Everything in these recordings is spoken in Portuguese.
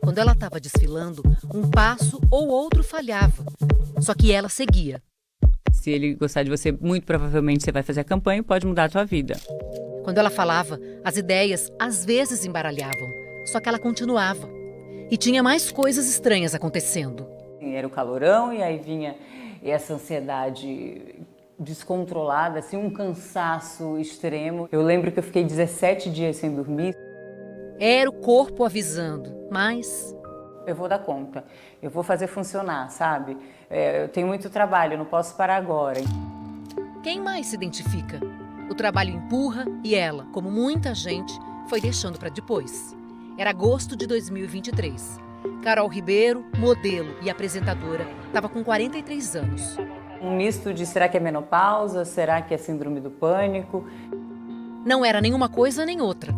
Quando ela estava desfilando, um passo ou outro falhava. Só que ela seguia. Se ele gostar de você, muito provavelmente você vai fazer a campanha e pode mudar a sua vida. Quando ela falava, as ideias às vezes embaralhavam. Só que ela continuava. E tinha mais coisas estranhas acontecendo. Era o calorão e aí vinha essa ansiedade descontrolada, assim, um cansaço extremo. Eu lembro que eu fiquei 17 dias sem dormir. Era o corpo avisando, mas... Eu vou dar conta, eu vou fazer funcionar, sabe? Eu tenho muito trabalho, eu não posso parar agora. Quem mais se identifica? O trabalho empurra e ela, como muita gente, foi deixando para depois. Era agosto de 2023. Carol Ribeiro, modelo e apresentadora, estava com 43 anos. Um misto de será que é menopausa, será que é síndrome do pânico? Não era nenhuma coisa nem outra.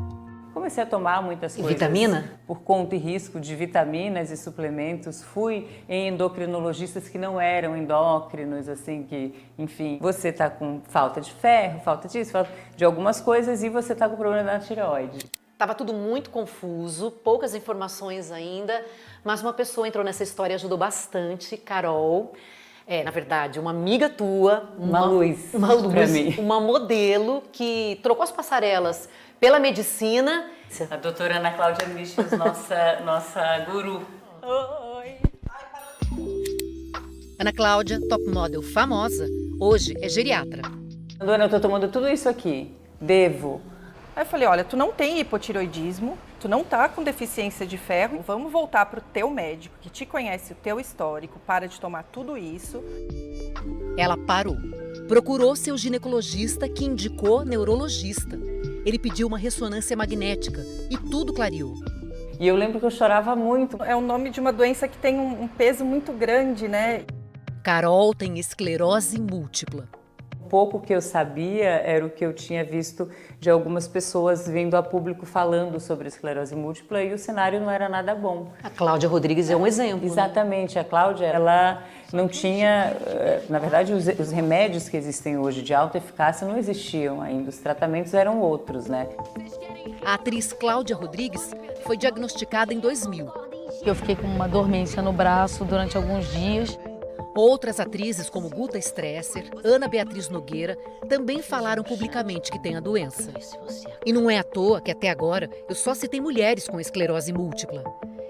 Comecei a tomar muitas coisas. Vitamina? Por conta e risco de vitaminas e suplementos. Fui em endocrinologistas que não eram endócrinos, assim, que, enfim, você tá com falta de ferro, falta disso, falta de algumas coisas e você tá com problema na tireoide. Tava tudo muito confuso, poucas informações ainda, mas uma pessoa entrou nessa história e ajudou bastante, Carol. Na verdade, uma amiga tua, uma luz pra mim. Uma modelo que trocou as passarelas pela medicina. A doutora Ana Cláudia Michels, nossa guru. Oi. Ana Cláudia, top model famosa, hoje é geriatra. Dona, eu tô tomando tudo isso aqui, devo. Aí eu falei, olha, tu não tem hipotiroidismo, tu não tá com deficiência de ferro, vamos voltar pro teu médico, que te conhece o teu histórico, para de tomar tudo isso. Ela parou. Procurou seu ginecologista, que indicou neurologista. Ele pediu uma ressonância magnética e tudo clareou. E eu lembro que eu chorava muito. É o nome de uma doença que tem um peso muito grande, né? Carol tem esclerose múltipla. O pouco que eu sabia era o que eu tinha visto de algumas pessoas vindo a público falando sobre esclerose múltipla e o cenário não era nada bom. A Cláudia Rodrigues é um exemplo. Exatamente, né? A Cláudia, ela não tinha, na verdade, os remédios que existem hoje de alta eficácia não existiam ainda, os tratamentos eram outros, né? A atriz Cláudia Rodrigues foi diagnosticada em 2000. Eu fiquei com uma dormência no braço durante alguns dias. Outras atrizes, como Guta Stresser, Ana Beatriz Nogueira, também falaram publicamente que têm a doença. E não é à toa que até agora eu só citei mulheres com esclerose múltipla.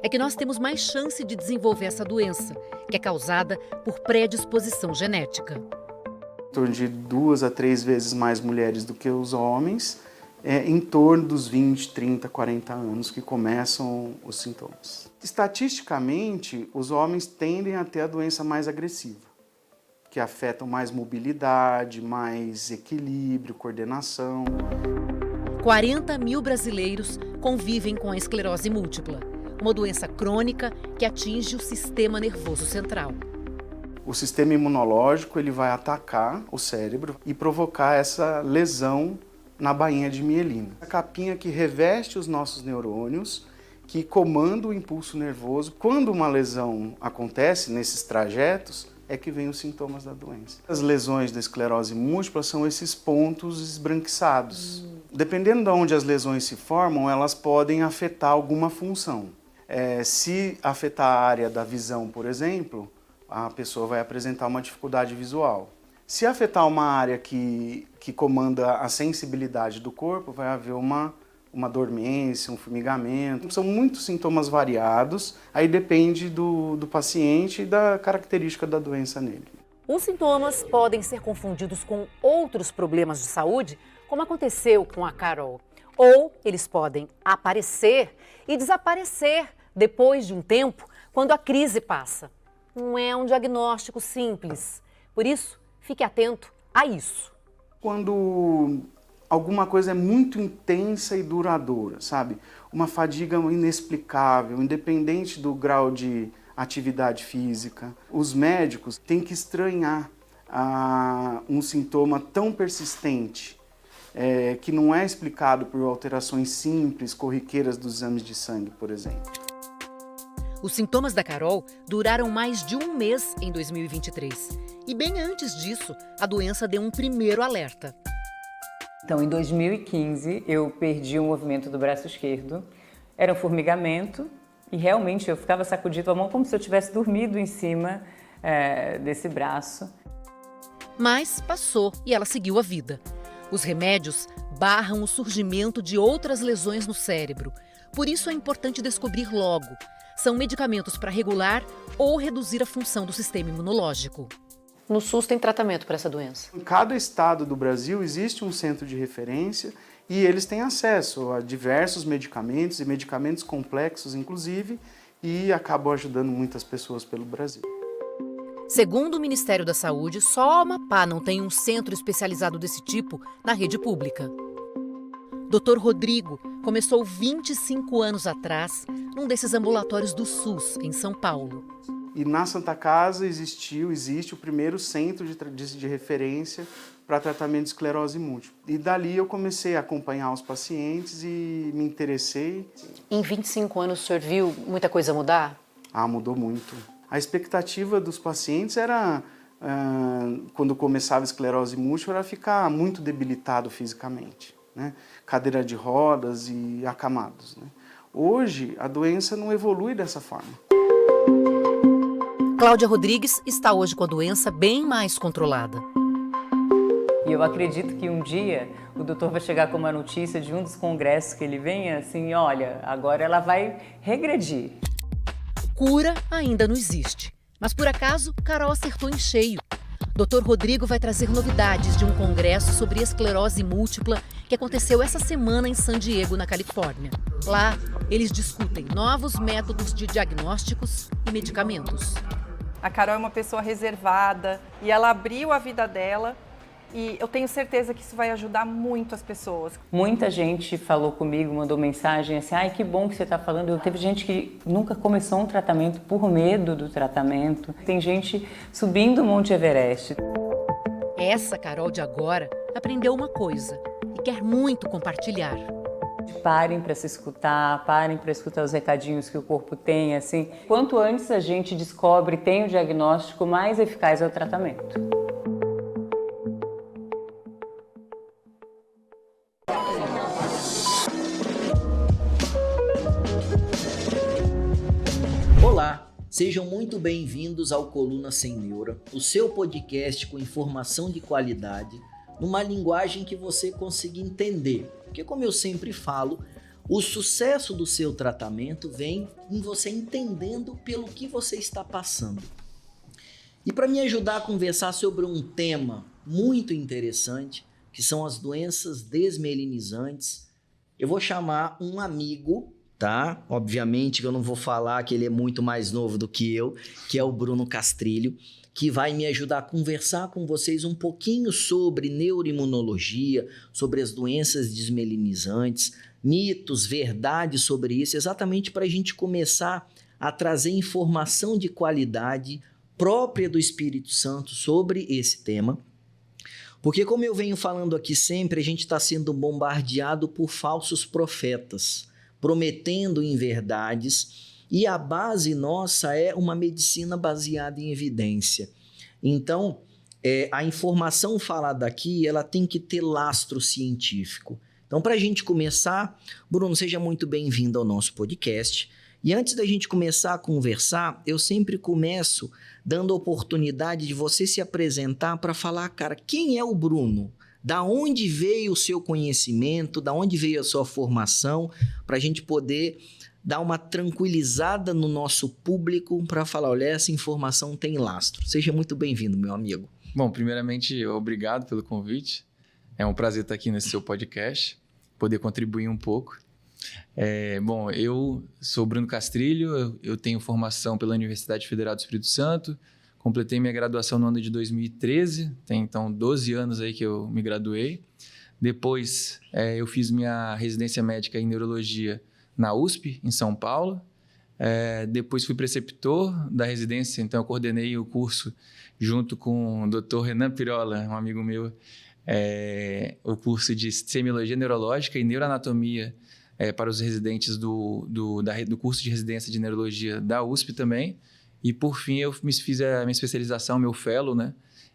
É que nós temos mais chance de desenvolver essa doença, que é causada por predisposição genética. Em torno de 2 a 3 vezes mais mulheres do que os homens, em torno dos 20, 30, 40 anos que começam os sintomas. Estatisticamente, os homens tendem a ter a doença mais agressiva, que afetam mais mobilidade, mais equilíbrio, coordenação. 40 mil brasileiros convivem com a esclerose múltipla, uma doença crônica que atinge o sistema nervoso central. O sistema imunológico ele vai atacar o cérebro e provocar essa lesão na bainha de mielina. A capinha que reveste os nossos neurônios, que comanda o impulso nervoso. Quando uma lesão acontece nesses trajetos, é que vem os sintomas da doença. As lesões da esclerose múltipla são esses pontos esbranquiçados. Dependendo de onde as lesões se formam, elas podem afetar alguma função. Se afetar a área da visão, por exemplo, a pessoa vai apresentar uma dificuldade visual. Se afetar uma área que comanda a sensibilidade do corpo, vai haver uma dormência, um formigamento. São muitos sintomas variados, aí depende do paciente e da característica da doença nele. Os sintomas podem ser confundidos com outros problemas de saúde, como aconteceu com a Carol. Ou eles podem aparecer e desaparecer depois de um tempo, quando a crise passa. Não é um diagnóstico simples. Por isso, fique atento a isso. Quando alguma coisa é muito intensa e duradoura, sabe? Uma fadiga inexplicável, independente do grau de atividade física. Os médicos têm que estranhar um sintoma tão persistente, que não é explicado por alterações simples, corriqueiras dos exames de sangue, por exemplo. Os sintomas da Carol duraram mais de um mês em 2023. E bem antes disso, a doença deu um primeiro alerta. Então, em 2015, eu perdi o movimento do braço esquerdo. Era um formigamento E realmente eu ficava sacudindo a mão como se eu tivesse dormido em cima desse braço. Mas passou e ela seguiu a vida. Os remédios barram o surgimento de outras lesões no cérebro. Por isso é importante descobrir logo. São medicamentos para regular ou reduzir a função do sistema imunológico. No SUS tem tratamento para essa doença? Em cada estado do Brasil existe um centro de referência e eles têm acesso a diversos medicamentos e medicamentos complexos, inclusive, e acabam ajudando muitas pessoas pelo Brasil. Segundo o Ministério da Saúde, só o Amapá não tem um centro especializado desse tipo na rede pública. Dr. Rodrigo começou 25 anos atrás num desses ambulatórios do SUS, em São Paulo. E na Santa Casa existe o primeiro centro de referência para tratamento de esclerose múltipla. E dali eu comecei a acompanhar os pacientes e me interessei. Em 25 anos o senhor viu muita coisa mudar? Mudou muito. A expectativa dos pacientes era, quando começava a esclerose múltipla, era ficar muito debilitado fisicamente, né? Cadeira de rodas e acamados, né? Hoje, a doença não evolui dessa forma. Cláudia Rodrigues está hoje com a doença bem mais controlada. E eu acredito que um dia o doutor vai chegar com uma notícia de um dos congressos que ele venha, assim, olha, agora ela vai regredir. Cura ainda não existe. Mas por acaso, Carol acertou em cheio. Dr. Rodrigo vai trazer novidades de um congresso sobre esclerose múltipla que aconteceu essa semana em San Diego, na Califórnia. Lá, eles discutem novos métodos de diagnósticos e medicamentos. A Carol é uma pessoa reservada e ela abriu a vida dela e eu tenho certeza que isso vai ajudar muito as pessoas. Muita gente falou comigo, mandou mensagem assim, ai, que bom que você está falando. Teve gente que nunca começou um tratamento por medo do tratamento. Tem gente subindo o Monte Everest. Essa Carol de agora aprendeu uma coisa e quer muito compartilhar. Parem para se escutar, parem para escutar os recadinhos que o corpo tem, assim. Quanto antes a gente descobre, tem o diagnóstico, mais eficaz é o tratamento. Olá, sejam muito bem-vindos ao Coluna Sem Neura, o seu podcast com informação de qualidade, numa linguagem que você consiga entender. Porque, como eu sempre falo, o sucesso do seu tratamento vem em você entendendo pelo que você está passando. E para me ajudar a conversar sobre um tema muito interessante, que são as doenças desmelinizantes, eu vou chamar um amigo, tá? Obviamente que eu não vou falar que ele é muito mais novo do que eu, que é o Bruno Castrilho, que vai me ajudar a conversar com vocês um pouquinho sobre neuroimunologia, sobre as doenças desmelinizantes, mitos, verdades sobre isso, exatamente para a gente começar a trazer informação de qualidade própria do Espírito Santo sobre esse tema. Porque, como eu venho falando aqui sempre, a gente está sendo bombardeado por falsos profetas, prometendo inverdades, e a base nossa é uma medicina baseada em evidência. Então, a informação falada aqui, ela tem que ter lastro científico. Então, para a gente começar, Bruno, seja muito bem-vindo ao nosso podcast. E antes da gente começar a conversar, eu sempre começo dando a oportunidade de você se apresentar para falar, cara, quem é o Bruno? Da onde veio o seu conhecimento? Da onde veio a sua formação? Para a gente poder dar uma tranquilizada no nosso público para falar, olha, essa informação tem lastro. Seja muito bem-vindo, meu amigo. Bom, primeiramente, obrigado pelo convite. É um prazer estar aqui nesse seu podcast, poder contribuir um pouco. Bom, eu sou Bruno Castrilho, eu tenho formação pela Universidade Federal do Espírito Santo, completei minha graduação no ano de 2013, tem então 12 anos aí que eu me graduei. Depois eu fiz minha residência médica em neurologia na USP, em São Paulo. Depois fui preceptor da residência, então eu coordenei o curso junto com o Dr. Renan Pirola, um amigo meu, o curso de semiologia neurológica e neuroanatomia para os residentes do curso de residência de neurologia da USP também. E, por fim, eu fiz a minha especialização, meu fellow, né,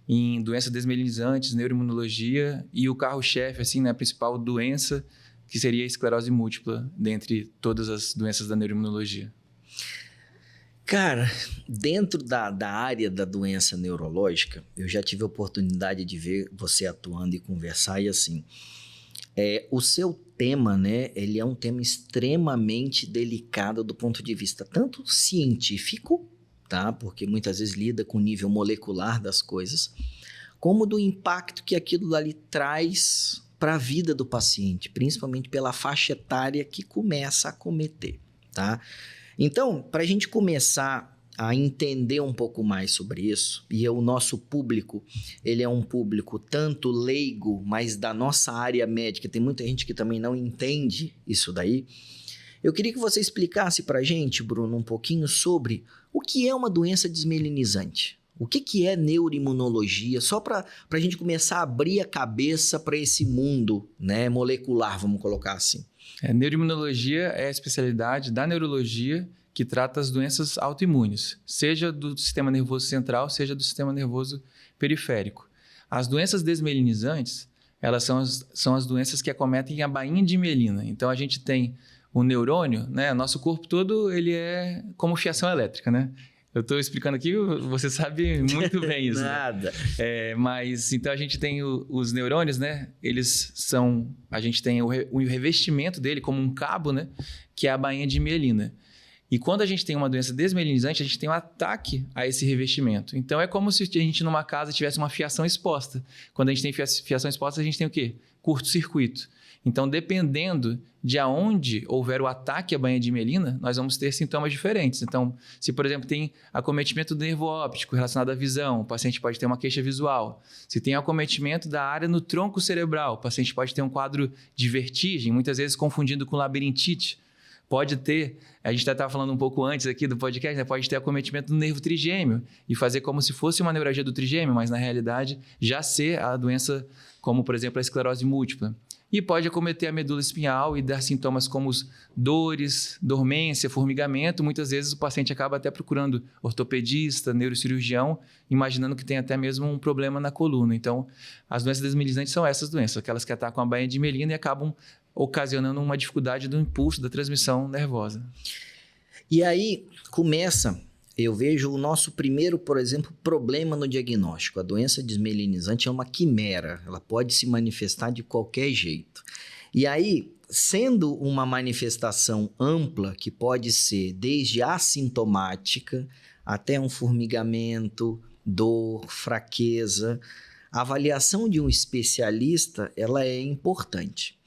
em doenças desmelinizantes, neuroimunologia e o carro-chefe, assim, né, a principal doença, que seria a esclerose múltipla, dentre todas as doenças da neuroimunologia. Cara, dentro da área da doença neurológica, eu já tive a oportunidade de ver você atuando e conversar, e assim, o seu tema, né, ele é um tema extremamente delicado do ponto de vista tanto científico, tá, porque muitas vezes lida com o nível molecular das coisas, como do impacto que aquilo ali traz para a vida do paciente, principalmente pela faixa etária que começa a acometer, tá? Então, para a gente começar a entender um pouco mais sobre isso, e o nosso público, ele é um público tanto leigo, mas da nossa área médica, tem muita gente que também não entende isso daí, eu queria que você explicasse para a gente, Bruno, um pouquinho sobre o que é uma doença desmelinizante. O que é neuroimunologia? Só para a gente começar a abrir a cabeça para esse mundo, né, molecular, vamos colocar assim. Neuroimunologia é a especialidade da neurologia que trata as doenças autoimunes, seja do sistema nervoso central, seja do sistema nervoso periférico. As doenças desmelinizantes, elas são as doenças que acometem a bainha de mielina. Então, a gente tem o neurônio, né? Nosso corpo todo ele é como fiação elétrica, né? Eu estou explicando aqui, você sabe muito bem isso. Nada. Né? Mas, então, a gente tem os neurônios, né? Eles são... A gente tem o revestimento dele como um cabo, né? Que é a bainha de mielina. E quando a gente tem uma doença desmelinizante, a gente tem um ataque a esse revestimento. Então, é como se a gente, numa casa, tivesse uma fiação exposta. Quando a gente tem fiação exposta, a gente tem o quê? Curto-circuito. Então, dependendo de aonde houver o ataque à bainha de mielina, nós vamos ter sintomas diferentes. Então, se, por exemplo, tem acometimento do nervo óptico relacionado à visão, o paciente pode ter uma queixa visual. Se tem acometimento da área no tronco cerebral, o paciente pode ter um quadro de vertigem, muitas vezes confundindo com labirintite. Pode ter, a gente estava falando um pouco antes aqui do podcast, né? Pode ter acometimento do nervo trigêmeo e fazer como se fosse uma neuralgia do trigêmeo, mas na realidade já ser a doença como, por exemplo, a esclerose múltipla. E pode acometer a medula espinhal e dar sintomas como dores, dormência, formigamento. Muitas vezes o paciente acaba até procurando ortopedista, neurocirurgião, imaginando que tem até mesmo um problema na coluna. Então, as doenças desmelinizantes são essas doenças, aquelas que atacam a bainha de mielina e acabam ocasionando uma dificuldade do impulso da transmissão nervosa. E aí começa, eu vejo o nosso primeiro, por exemplo, problema no diagnóstico. A doença desmelinizante é uma quimera, ela pode se manifestar de qualquer jeito. E aí, sendo uma manifestação ampla, que pode ser desde assintomática até um formigamento, dor, fraqueza, a avaliação de um especialista, ela é importante.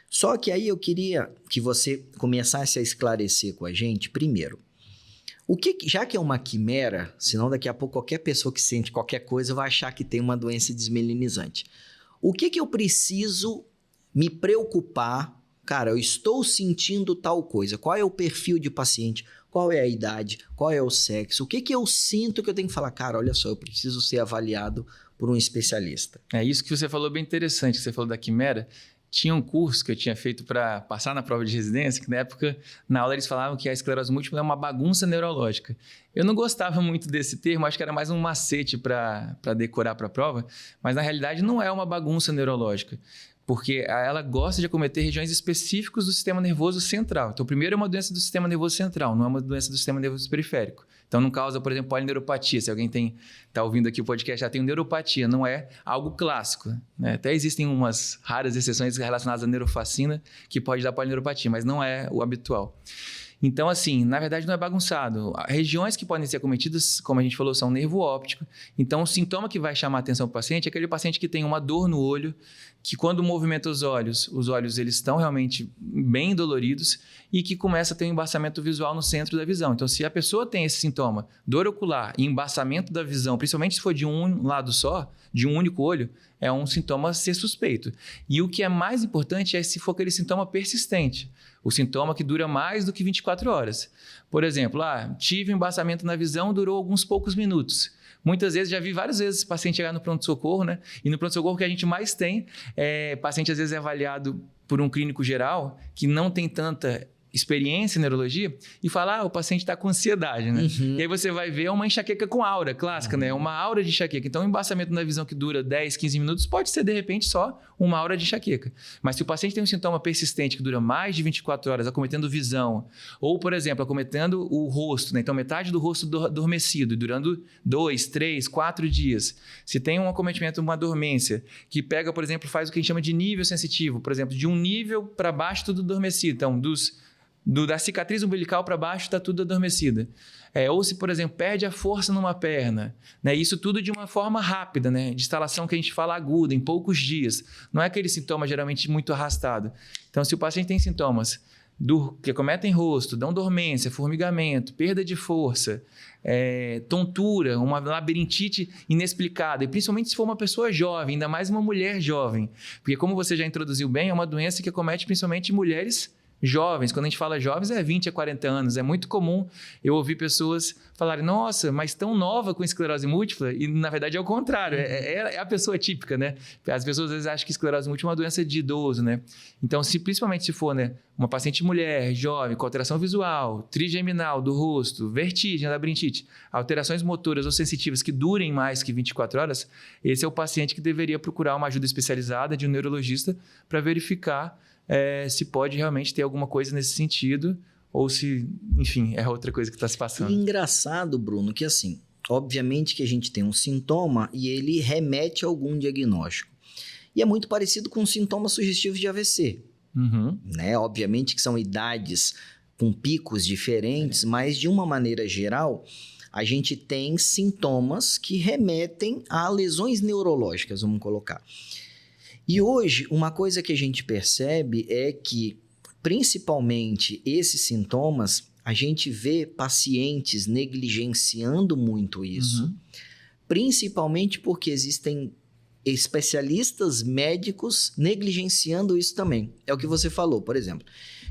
Só que aí eu queria que você começasse a esclarecer com a gente, primeiro, já que é uma quimera, senão daqui a pouco qualquer pessoa que sente qualquer coisa vai achar que tem uma doença desmelinizante. O que eu preciso me preocupar? Cara, eu estou sentindo tal coisa. Qual é o perfil de paciente? Qual é a idade? Qual é o sexo? O que eu sinto que eu tenho que falar? Cara, olha só, eu preciso ser avaliado por um especialista. É isso que você falou bem interessante, que você falou da quimera. Tinha um curso que eu tinha feito para passar na prova de residência, que na época, na aula, eles falavam que a esclerose múltipla é uma bagunça neurológica. Eu não gostava muito desse termo, acho que era mais um macete para decorar para a prova, mas na realidade não é uma bagunça neurológica, porque ela gosta de acometer regiões específicas do sistema nervoso central. Então, primeiro é uma doença do sistema nervoso central, não é uma doença do sistema nervoso periférico. Então, não causa, por exemplo, polineuropatia. Se alguém está ouvindo aqui o podcast, já tem neuropatia, não é algo clássico. Né? Até existem umas raras exceções relacionadas à neurofacina que pode dar polineuropatia, mas não é o habitual. Então, assim, na verdade não é bagunçado. Regiões que podem ser acometidas, como a gente falou, são nervo óptico. Então, o sintoma que vai chamar a atenção do paciente é aquele paciente que tem uma dor no olho, que quando movimenta os olhos eles estão realmente bem doloridos e que começa a ter um embaçamento visual no centro da visão. Então, se a pessoa tem esse sintoma, dor ocular e embaçamento da visão, principalmente se for de um lado só, de um único olho, é um sintoma a ser suspeito. E o que é mais importante é se for aquele sintoma persistente, o sintoma que dura mais do que 24 horas. Por exemplo, tive um embaçamento na visão, durou alguns poucos minutos. Muitas vezes, já vi várias vezes esse paciente chegar no pronto-socorro, né? E no pronto-socorro o que a gente mais tem paciente às vezes é avaliado por um clínico geral que não tem tanta experiência em neurologia e fala, o paciente está com ansiedade, né? E aí você vai ver uma enxaqueca com aura clássica, né? Uma aura de enxaqueca. Então, um embaçamento na visão que dura 10, 15 minutos pode ser, de repente, só uma aura de enxaqueca. Mas se o paciente tem um sintoma persistente que dura mais de 24 horas, acometendo visão, ou, por exemplo, acometendo o rosto, né? Então, metade do rosto adormecido, durando 2, 3, 4 dias. Se tem um acometimento, uma dormência, que pega, por exemplo, faz o que a gente chama de nível sensitivo, por exemplo, de um nível para baixo, tudo adormecido. Então, da cicatriz umbilical para baixo está tudo adormecida. Ou se, por exemplo, perde a força numa perna, né? Isso tudo de uma forma rápida, né? De instalação que a gente fala aguda, em poucos dias. Não é aquele sintoma geralmente muito arrastado. Então, se o paciente tem sintomas que acometem rosto, dão dormência, formigamento, perda de força, tontura, uma labirintite inexplicada, e principalmente se for uma pessoa jovem, ainda mais uma mulher jovem, porque como você já introduziu bem, é uma doença que acomete principalmente mulheres jovens. Quando a gente fala jovens, é 20 a 40 anos. É muito comum eu ouvir pessoas falarem, nossa, mas tão nova com esclerose múltipla, e na verdade é o contrário, é a pessoa típica, né? As pessoas às vezes acham que esclerose múltipla é uma doença de idoso, né? Então, principalmente se for, né, uma paciente mulher, jovem, com alteração visual, trigeminal do rosto, vertigem, labirintite, alterações motoras ou sensitivas que durem mais que 24 horas, esse é o paciente que deveria procurar uma ajuda especializada de um neurologista para verificar se pode realmente ter alguma coisa nesse sentido ou se, enfim, é outra coisa que está se passando. E engraçado, Bruno, que assim, obviamente que a gente tem um sintoma e ele remete a algum diagnóstico. E é muito parecido com sintomas sugestivos de AVC. Né? Obviamente que são idades com picos diferentes, mas de uma maneira geral, a gente tem sintomas que remetem a lesões neurológicas, vamos colocar. E hoje, uma coisa que a gente percebe é que, principalmente esses sintomas, a gente vê pacientes negligenciando muito isso. Principalmente porque existem especialistas médicos negligenciando isso também. É o que você falou, por exemplo.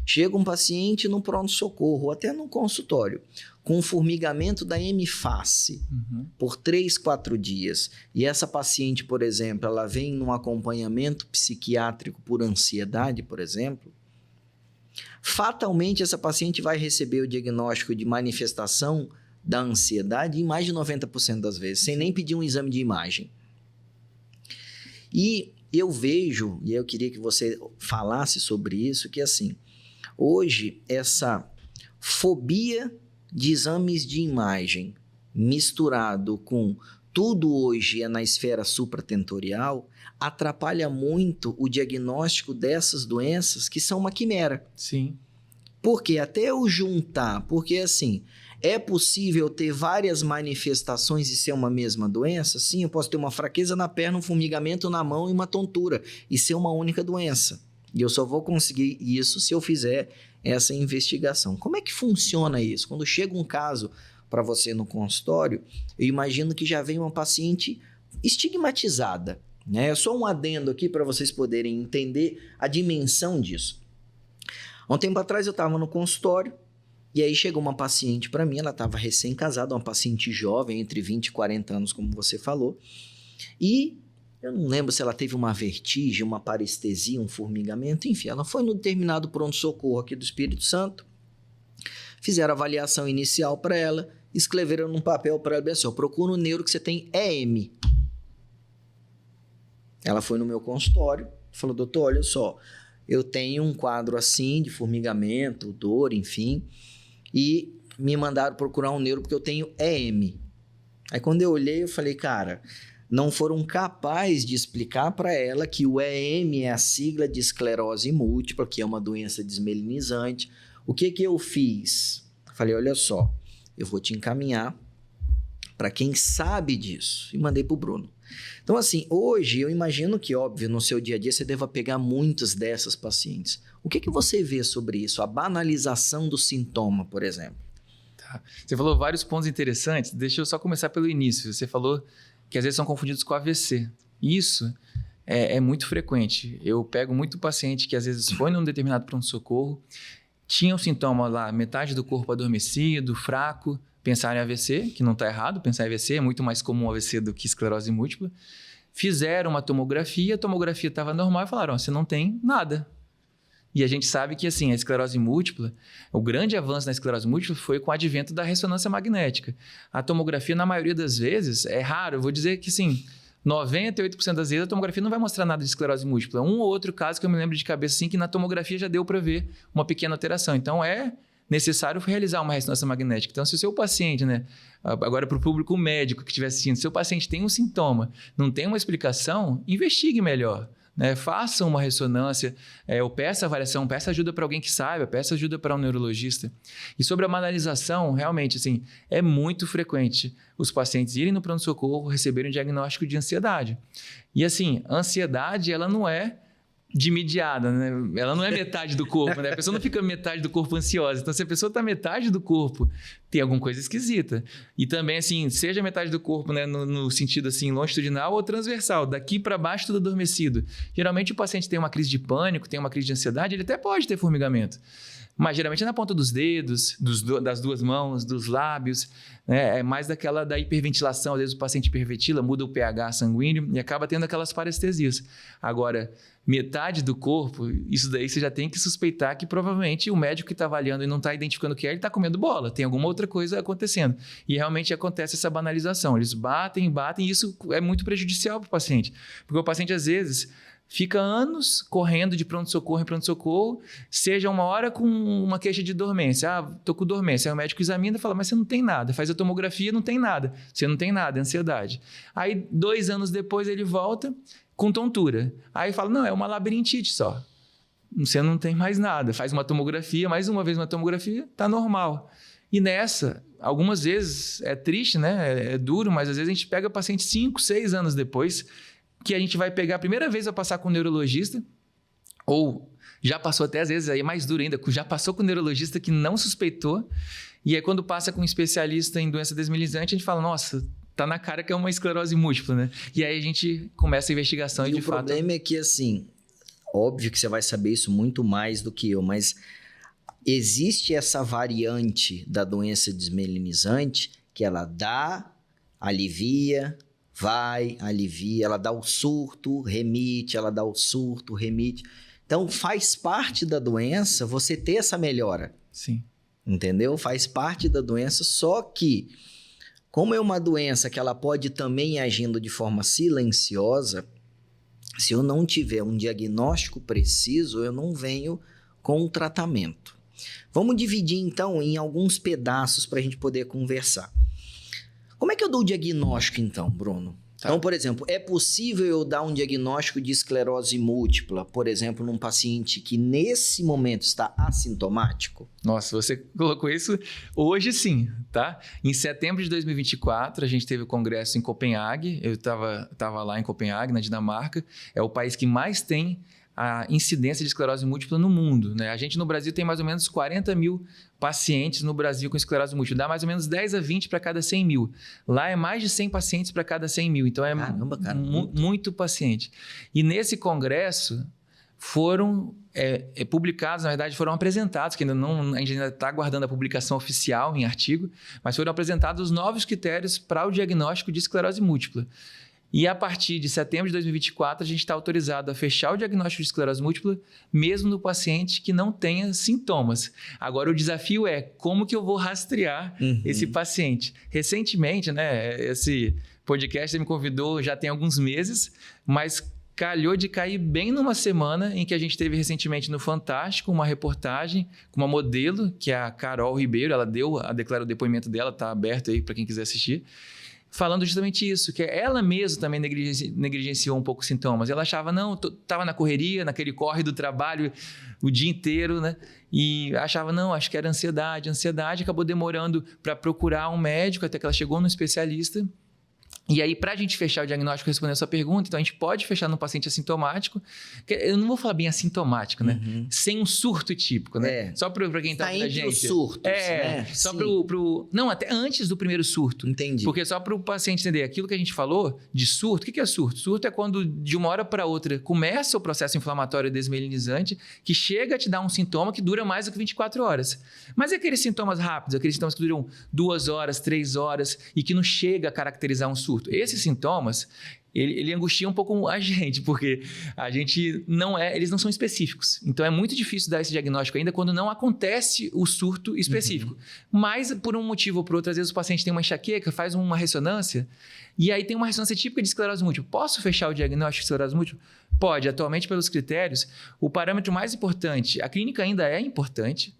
Chega um paciente no pronto-socorro, ou até no consultório, com formigamento da hemiface por 3, 4 dias. E essa paciente, por exemplo, ela vem num acompanhamento psiquiátrico por ansiedade, por exemplo. Fatalmente, essa paciente vai receber o diagnóstico de manifestação da ansiedade em mais de 90% das vezes, sem nem pedir um exame de imagem. E eu vejo, e eu queria que você falasse sobre isso, que assim, hoje essa fobia de exames de imagem misturado com tudo hoje é na esfera supratentorial atrapalha muito o diagnóstico dessas doenças que são uma quimera. Sim. Porque até eu juntar, porque assim, é possível ter várias manifestações e ser uma mesma doença? Sim, eu posso ter uma fraqueza na perna, um formigamento na mão e uma tontura e ser uma única doença. E eu só vou conseguir isso se eu fizer essa investigação. Como é que funciona isso? Quando chega um caso para você no consultório, eu imagino que já vem uma paciente estigmatizada, né? É só um adendo aqui para vocês poderem entender a dimensão disso. Há um tempo atrás eu estava no consultório e aí chegou uma paciente para mim, ela estava recém-casada, uma paciente jovem, entre 20 e 40 anos, como você falou, e eu não lembro se ela teve uma vertigem, uma parestesia, um formigamento, enfim, ela foi no determinado pronto-socorro aqui do Espírito Santo, fizeram a avaliação inicial para ela, escreveram num papel para ela, assim, procura um neuro que você tem EM. Ela foi no meu consultório, falou, doutor, olha só, eu tenho um quadro assim de formigamento, dor, enfim, e me mandaram procurar um neuro porque eu tenho EM. Aí quando eu olhei, eu falei, cara, não foram capazes de explicar para ela que o EM é a sigla de esclerose múltipla, que é uma doença desmelinizante. O que eu fiz? Falei, olha só, eu vou te encaminhar para quem sabe disso. E mandei para o Bruno. Então, assim, hoje eu imagino que, óbvio, no seu dia a dia você deva pegar muitas dessas pacientes. O que você vê sobre isso? A banalização do sintoma, por exemplo. Tá. Você falou vários pontos interessantes. Deixa eu só começar pelo início. Você falou que às vezes são confundidos com AVC. Isso é muito frequente. Eu pego muito paciente que às vezes foi num determinado pronto-socorro, tinha um sintoma lá, metade do corpo adormecido, fraco, pensar em AVC, que não está errado, pensar em AVC é muito mais comum AVC do que esclerose múltipla. Fizeram uma tomografia, a tomografia estava normal e falaram, você não tem nada. E a gente sabe que, assim, a esclerose múltipla, o grande avanço na esclerose múltipla foi com o advento da ressonância magnética. A tomografia, na maioria das vezes, é raro. Eu vou dizer que, assim, 98% das vezes a tomografia não vai mostrar nada de esclerose múltipla. Um ou outro caso que eu me lembro de cabeça, assim, que na tomografia já deu para ver uma pequena alteração. Então, é necessário realizar uma ressonância magnética. Então, se o seu paciente, né, agora para o público médico que estiver assistindo, se o seu paciente tem um sintoma, não tem uma explicação, investigue melhor. Né? Faça uma ressonância, ou peça avaliação, peça ajuda para alguém que saiba, peça ajuda para um neurologista. E sobre a banalização, realmente, assim, é muito frequente os pacientes irem no pronto-socorro, receberem um diagnóstico de ansiedade. E assim, a ansiedade, ela não é de mediada, né? Ela não é metade do corpo, né? A pessoa não fica metade do corpo ansiosa. Então, se a pessoa está metade do corpo, tem alguma coisa esquisita. E também, assim, seja metade do corpo, né, no sentido, assim, longitudinal ou transversal, daqui para baixo tudo adormecido. Geralmente, o paciente tem uma crise de pânico, tem uma crise de ansiedade, ele até pode ter formigamento. Mas geralmente é na ponta dos dedos, das duas mãos, dos lábios, né? É mais da hiperventilação. Às vezes o paciente hiperventila, muda o pH sanguíneo e acaba tendo aquelas parestesias. Agora, metade do corpo, isso daí você já tem que suspeitar que provavelmente o médico que está avaliando e não está identificando o que é, ele está comendo bola, tem alguma outra coisa acontecendo. E realmente acontece essa banalização. Eles batem e isso é muito prejudicial para o paciente. Porque o paciente, às vezes, fica anos correndo de pronto-socorro em pronto-socorro, seja uma hora com uma queixa de dormência. Tô com dormência. Aí o médico examina e fala, mas você não tem nada. Faz a tomografia, não tem nada. Você não tem nada, é ansiedade. Aí, 2 anos depois, ele volta com tontura. Aí fala, não, é uma labirintite só. Você não tem mais nada. Faz uma tomografia, mais uma vez uma tomografia, tá normal. E nessa, algumas vezes, é triste, né? É duro, mas às vezes a gente pega o paciente 5, 6 anos depois, que a gente vai pegar a primeira vez a passar com o neurologista, ou já passou até às vezes, aí é mais duro ainda, já passou com o neurologista que não suspeitou, e aí quando passa com um especialista em doença desmielinizante, a gente fala, nossa, tá na cara que é uma esclerose múltipla, né? E aí a gente começa a investigação e de fato... O problema é que, assim, óbvio que você vai saber isso muito mais do que eu, mas existe essa variante da doença desmielinizante que ela dá, alivia, vai, alivia, ela dá o surto, remite, ela dá o surto, remite. Então, faz parte da doença você ter essa melhora. Sim. Entendeu? Faz parte da doença, só que, como é uma doença que ela pode também ir agindo de forma silenciosa, se eu não tiver um diagnóstico preciso, eu não venho com o tratamento. Vamos dividir, então, em alguns pedaços para a gente poder conversar. Como é que eu dou o diagnóstico, então, Bruno? Tá. Então, por exemplo, é possível eu dar um diagnóstico de esclerose múltipla, por exemplo, num paciente que nesse momento está assintomático? Nossa, você colocou isso hoje sim, tá? Em setembro de 2024, a gente teve o congresso em Copenhague, eu estava lá em Copenhague, na Dinamarca, é o país que mais tem a incidência de esclerose múltipla no mundo, né? A gente no Brasil tem mais ou menos 40 mil pacientes no Brasil com esclerose múltipla, dá mais ou menos 10 a 20 para cada 100 mil. Lá é mais de 100 pacientes para cada 100 mil, então é muito paciente. E nesse congresso foram publicados, na verdade foram apresentados, que a gente ainda está aguardando a publicação oficial em artigo, mas foram apresentados os novos critérios para o diagnóstico de esclerose múltipla. E a partir de setembro de 2024, a gente está autorizado a fechar o diagnóstico de esclerose múltipla, mesmo no paciente que não tenha sintomas. Agora, o desafio é como que eu vou rastrear esse paciente. Recentemente, né, esse podcast você me convidou já tem alguns meses, mas calhou de cair bem numa semana em que a gente teve recentemente no Fantástico uma reportagem com uma modelo, que é a Carol Ribeiro, ela declarou o depoimento dela, está aberto aí para quem quiser assistir, falando justamente isso, que ela mesma também negligenciou um pouco os sintomas. Ela achava, não, estava na correria, naquele corre do trabalho o dia inteiro, né? E achava, não, acho que era ansiedade, acabou demorando para procurar um médico, até que ela chegou no especialista. E aí, para a gente fechar o diagnóstico, respondendo a sua pergunta, então a gente pode fechar no paciente assintomático, eu não vou falar bem assintomático, né? Sem um surto típico, né? Só para quem está ouvindo a gente. Os surtos, né? Só pro... Não, até antes do primeiro surto. Entendi. Porque só para o paciente entender, aquilo que a gente falou de surto, o que é surto? Surto é quando de uma hora para outra começa o processo inflamatório desmielinizante, que chega a te dar um sintoma que dura mais do que 24 horas. Mas é aqueles sintomas rápidos, aqueles sintomas que duram 2 horas, 3 horas e que não chega a caracterizar um surto. Esses sintomas, ele angustia um pouco a gente, porque a gente eles não são específicos. Então é muito difícil dar esse diagnóstico ainda quando não acontece o surto específico. Mas por um motivo ou por outro, às vezes o paciente tem uma enxaqueca, faz uma ressonância, e aí tem uma ressonância típica de esclerose múltipla. Posso fechar o diagnóstico de esclerose múltipla? Pode. Atualmente, pelos critérios, o parâmetro mais importante, a clínica ainda é importante,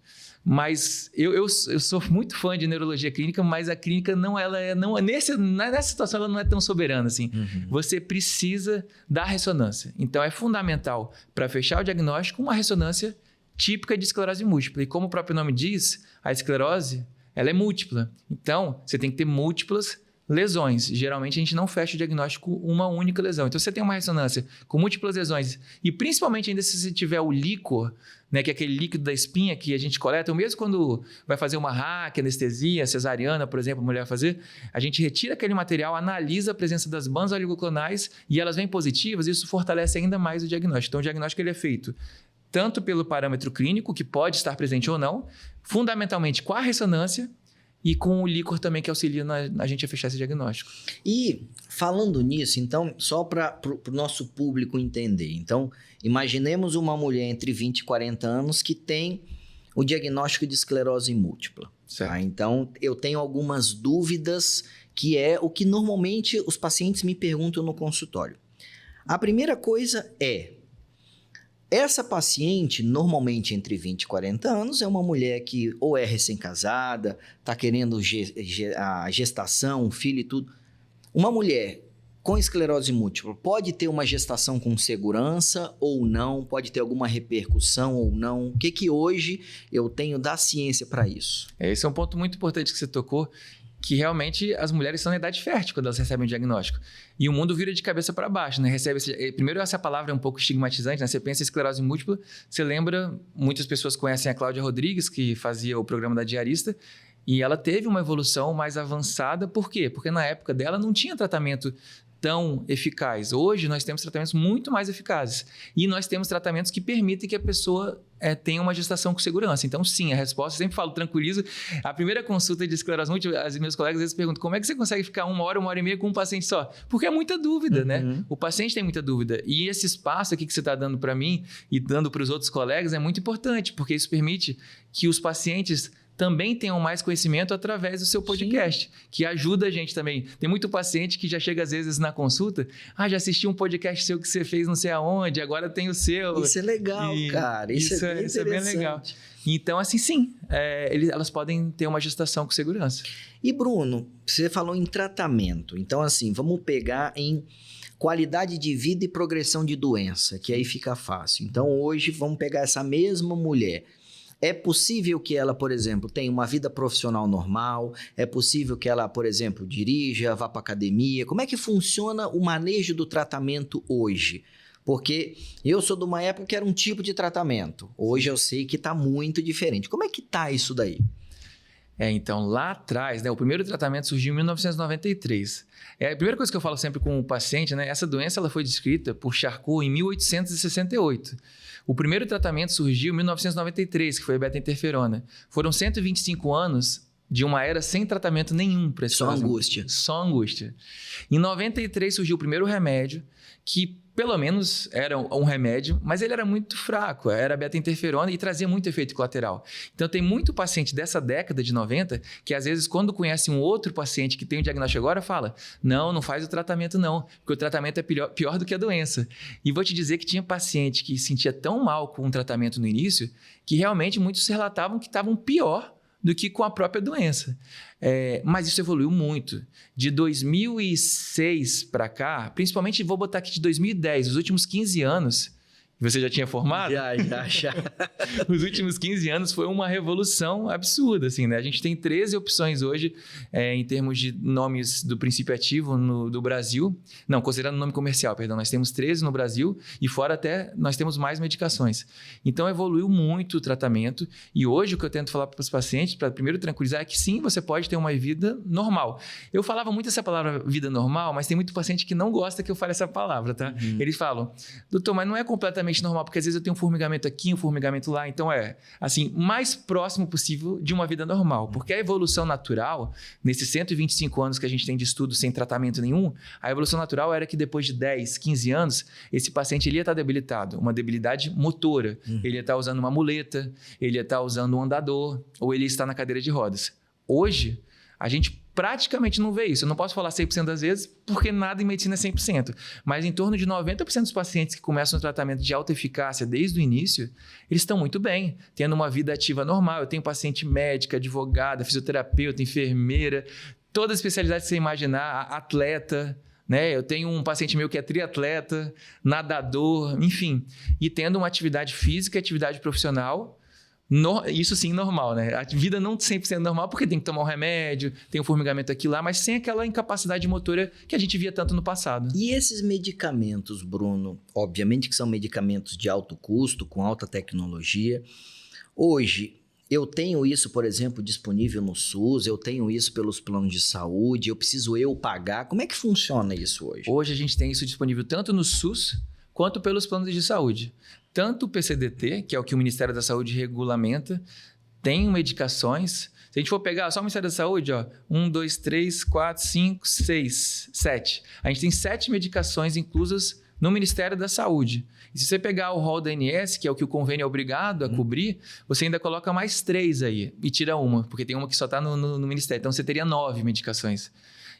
mas eu sou muito fã de neurologia clínica, mas a clínica nessa situação ela não é tão soberana assim. Você precisa da ressonância. Então é fundamental para fechar o diagnóstico uma ressonância típica de esclerose múltipla. E como o próprio nome diz, a esclerose ela é múltipla. Então você tem que ter múltiplas lesões. Geralmente a gente não fecha o diagnóstico uma única lesão. Então, se você tem uma ressonância com múltiplas lesões, e principalmente ainda se você tiver o líquor, né, que é aquele líquido da espinha que a gente coleta, ou mesmo quando vai fazer uma RAC, anestesia, cesariana, por exemplo, a mulher vai fazer, a gente retira aquele material, analisa a presença das bandas oligoclonais e elas vêm positivas, e isso fortalece ainda mais o diagnóstico. Então, o diagnóstico ele é feito tanto pelo parâmetro clínico, que pode estar presente ou não, fundamentalmente com a ressonância, e com o líquor também que auxilia a gente a fechar esse diagnóstico. E falando nisso, então, só para o nosso público entender. Então, imaginemos uma mulher entre 20 e 40 anos que tem o diagnóstico de esclerose múltipla. Tá? Então, eu tenho algumas dúvidas, que é o que normalmente os pacientes me perguntam no consultório. A primeira coisa é: essa paciente, normalmente entre 20 e 40 anos, é uma mulher que ou é recém-casada, está querendo a gestação, um filho e tudo. Uma mulher com esclerose múltipla pode ter uma gestação com segurança ou não? Pode ter alguma repercussão ou não? O que hoje eu tenho da ciência para isso? Esse é um ponto muito importante que você tocou, que realmente as mulheres estão na idade fértil quando elas recebem o diagnóstico. E o mundo vira de cabeça para baixo, né? Primeiro, essa palavra é um pouco estigmatizante, né? Você pensa em esclerose múltipla, você lembra, muitas pessoas conhecem a Cláudia Rodrigues, que fazia o programa da Diarista, e ela teve uma evolução mais avançada. Por quê? Porque na época dela não tinha tratamento tão eficaz. Hoje nós temos tratamentos muito mais eficazes. E nós temos tratamentos que permitem que a pessoa tenha uma gestação com segurança. Então, sim, a resposta, eu sempre falo, tranquilizo. A primeira consulta de esclerose múltipla, as meus colegas às vezes perguntam: como é que você consegue ficar uma hora e meia com um paciente só? Porque é muita dúvida, né? O paciente tem muita dúvida. E esse espaço aqui que você está dando para mim e dando para os outros colegas é muito importante, porque isso permite que os pacientes também tenham mais conhecimento através do seu podcast, que ajuda a gente também. Tem muito paciente que já chega às vezes na consulta: já assisti um podcast seu que você fez não sei aonde, agora tem o seu. Isso é legal, cara. Isso é bem legal. Então, assim, sim, elas podem ter uma gestação com segurança. E, Bruno, você falou em tratamento. Então, assim, vamos pegar em qualidade de vida e progressão de doença, que aí fica fácil. Então, hoje, vamos pegar essa mesma mulher. É possível que ela, por exemplo, tenha uma vida profissional normal? É possível que ela, por exemplo, dirija, vá para academia? Como é que funciona o manejo do tratamento hoje? Porque eu sou de uma época que era um tipo de tratamento. Hoje eu sei que está muito diferente. Como é que está isso daí? Então, lá atrás, né, o primeiro tratamento surgiu em 1993. A primeira coisa que eu falo sempre com o paciente, né, essa doença ela foi descrita por Charcot em 1868. O primeiro tratamento surgiu em 1993, que foi a beta-interferona. Foram 125 anos de uma era sem tratamento nenhum para esse Só angústia. Só angústia. Em 93 surgiu o primeiro remédio, que pelo menos era um remédio, mas ele era muito fraco, era beta-interferona e trazia muito efeito colateral. Então tem muito paciente dessa década de 90 que às vezes quando conhece um outro paciente que tem o diagnóstico agora, fala: não faz o tratamento não, porque o tratamento é pior do que a doença. E vou te dizer que tinha paciente que sentia tão mal com o tratamento no início que realmente muitos relatavam que estavam pior do que com a própria doença. Mas isso evoluiu muito. De 2006 para cá, principalmente vou botar aqui de 2010, os últimos 15 anos, você já tinha formado? Já. Os últimos 15 anos foi uma revolução absurda, assim, né? A gente tem 13 opções hoje, em termos de nomes do princípio ativo do Brasil. Não, considerando o nome comercial, perdão. Nós temos 13 no Brasil e fora até nós temos mais medicações. Então, evoluiu muito o tratamento e hoje o que eu tento falar para os pacientes, para primeiro tranquilizar, é que sim, você pode ter uma vida normal. Eu falava muito essa palavra vida normal, mas tem muito paciente que não gosta que eu fale essa palavra, tá? Eles falam: doutor, mas não é completamente relativamente normal, porque às vezes eu tenho um formigamento aqui, um formigamento lá, então assim, mais próximo possível de uma vida normal, porque a evolução natural, nesses 125 anos que a gente tem de estudo sem tratamento nenhum, a evolução natural era que depois de 10, 15 anos, esse paciente ele ia estar debilitado, uma debilidade motora, ele ia estar usando uma muleta, ele ia estar usando um andador, ou ele ia estar na cadeira de rodas. Hoje, a gente praticamente não vê isso. Eu não posso falar 100% das vezes, porque nada em medicina é 100%. Mas em torno de 90% dos pacientes que começam o tratamento de alta eficácia desde o início, eles estão muito bem, tendo uma vida ativa normal. Eu tenho paciente médica, advogada, fisioterapeuta, enfermeira, todas as especialidades que você imaginar, atleta, né? Eu tenho um paciente meu que é triatleta, nadador, enfim. E tendo uma atividade física, atividade profissional, isso sim, normal, né? A vida não 100% normal, porque tem que tomar um remédio, tem um formigamento aqui e lá, mas sem aquela incapacidade motora que a gente via tanto no passado. E esses medicamentos, Bruno, obviamente que são medicamentos de alto custo, com alta tecnologia. Hoje, eu tenho isso, por exemplo, disponível no SUS, eu tenho isso pelos planos de saúde, eu preciso pagar. Como é que funciona isso hoje? Hoje a gente tem isso disponível tanto no SUS quanto pelos planos de saúde. Tanto o PCDT, que é o que o Ministério da Saúde regulamenta, tem medicações. Se a gente for pegar só o Ministério da Saúde, 1, 2, 3, 4, 5, 6, 7. A gente tem 7 medicações inclusas no Ministério da Saúde. E se você pegar o rol da ANS, que é o que o convênio é obrigado a cobrir, você ainda coloca mais 3 aí e tira uma, porque tem uma que só está no Ministério. Então você teria 9 medicações.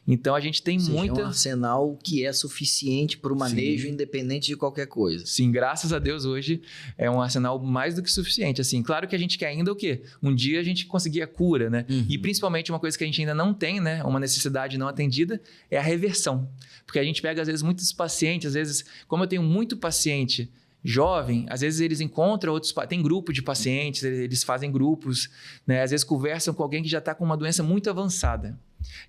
Então a gente tem muita... É um arsenal que é suficiente para o manejo, Sim. independente de qualquer coisa. Sim, graças a Deus hoje é um arsenal mais do que suficiente. Assim, claro que a gente quer ainda o quê? Um dia a gente conseguir a cura, né? E principalmente uma coisa que a gente ainda não tem, né? Uma necessidade não atendida, é a reversão. Porque a gente pega, às vezes, muitos pacientes, às vezes, como eu tenho muito paciente jovem, às vezes eles encontram outros... Tem grupo de pacientes, eles fazem grupos, né? Às vezes conversam com alguém que já está com uma doença muito avançada.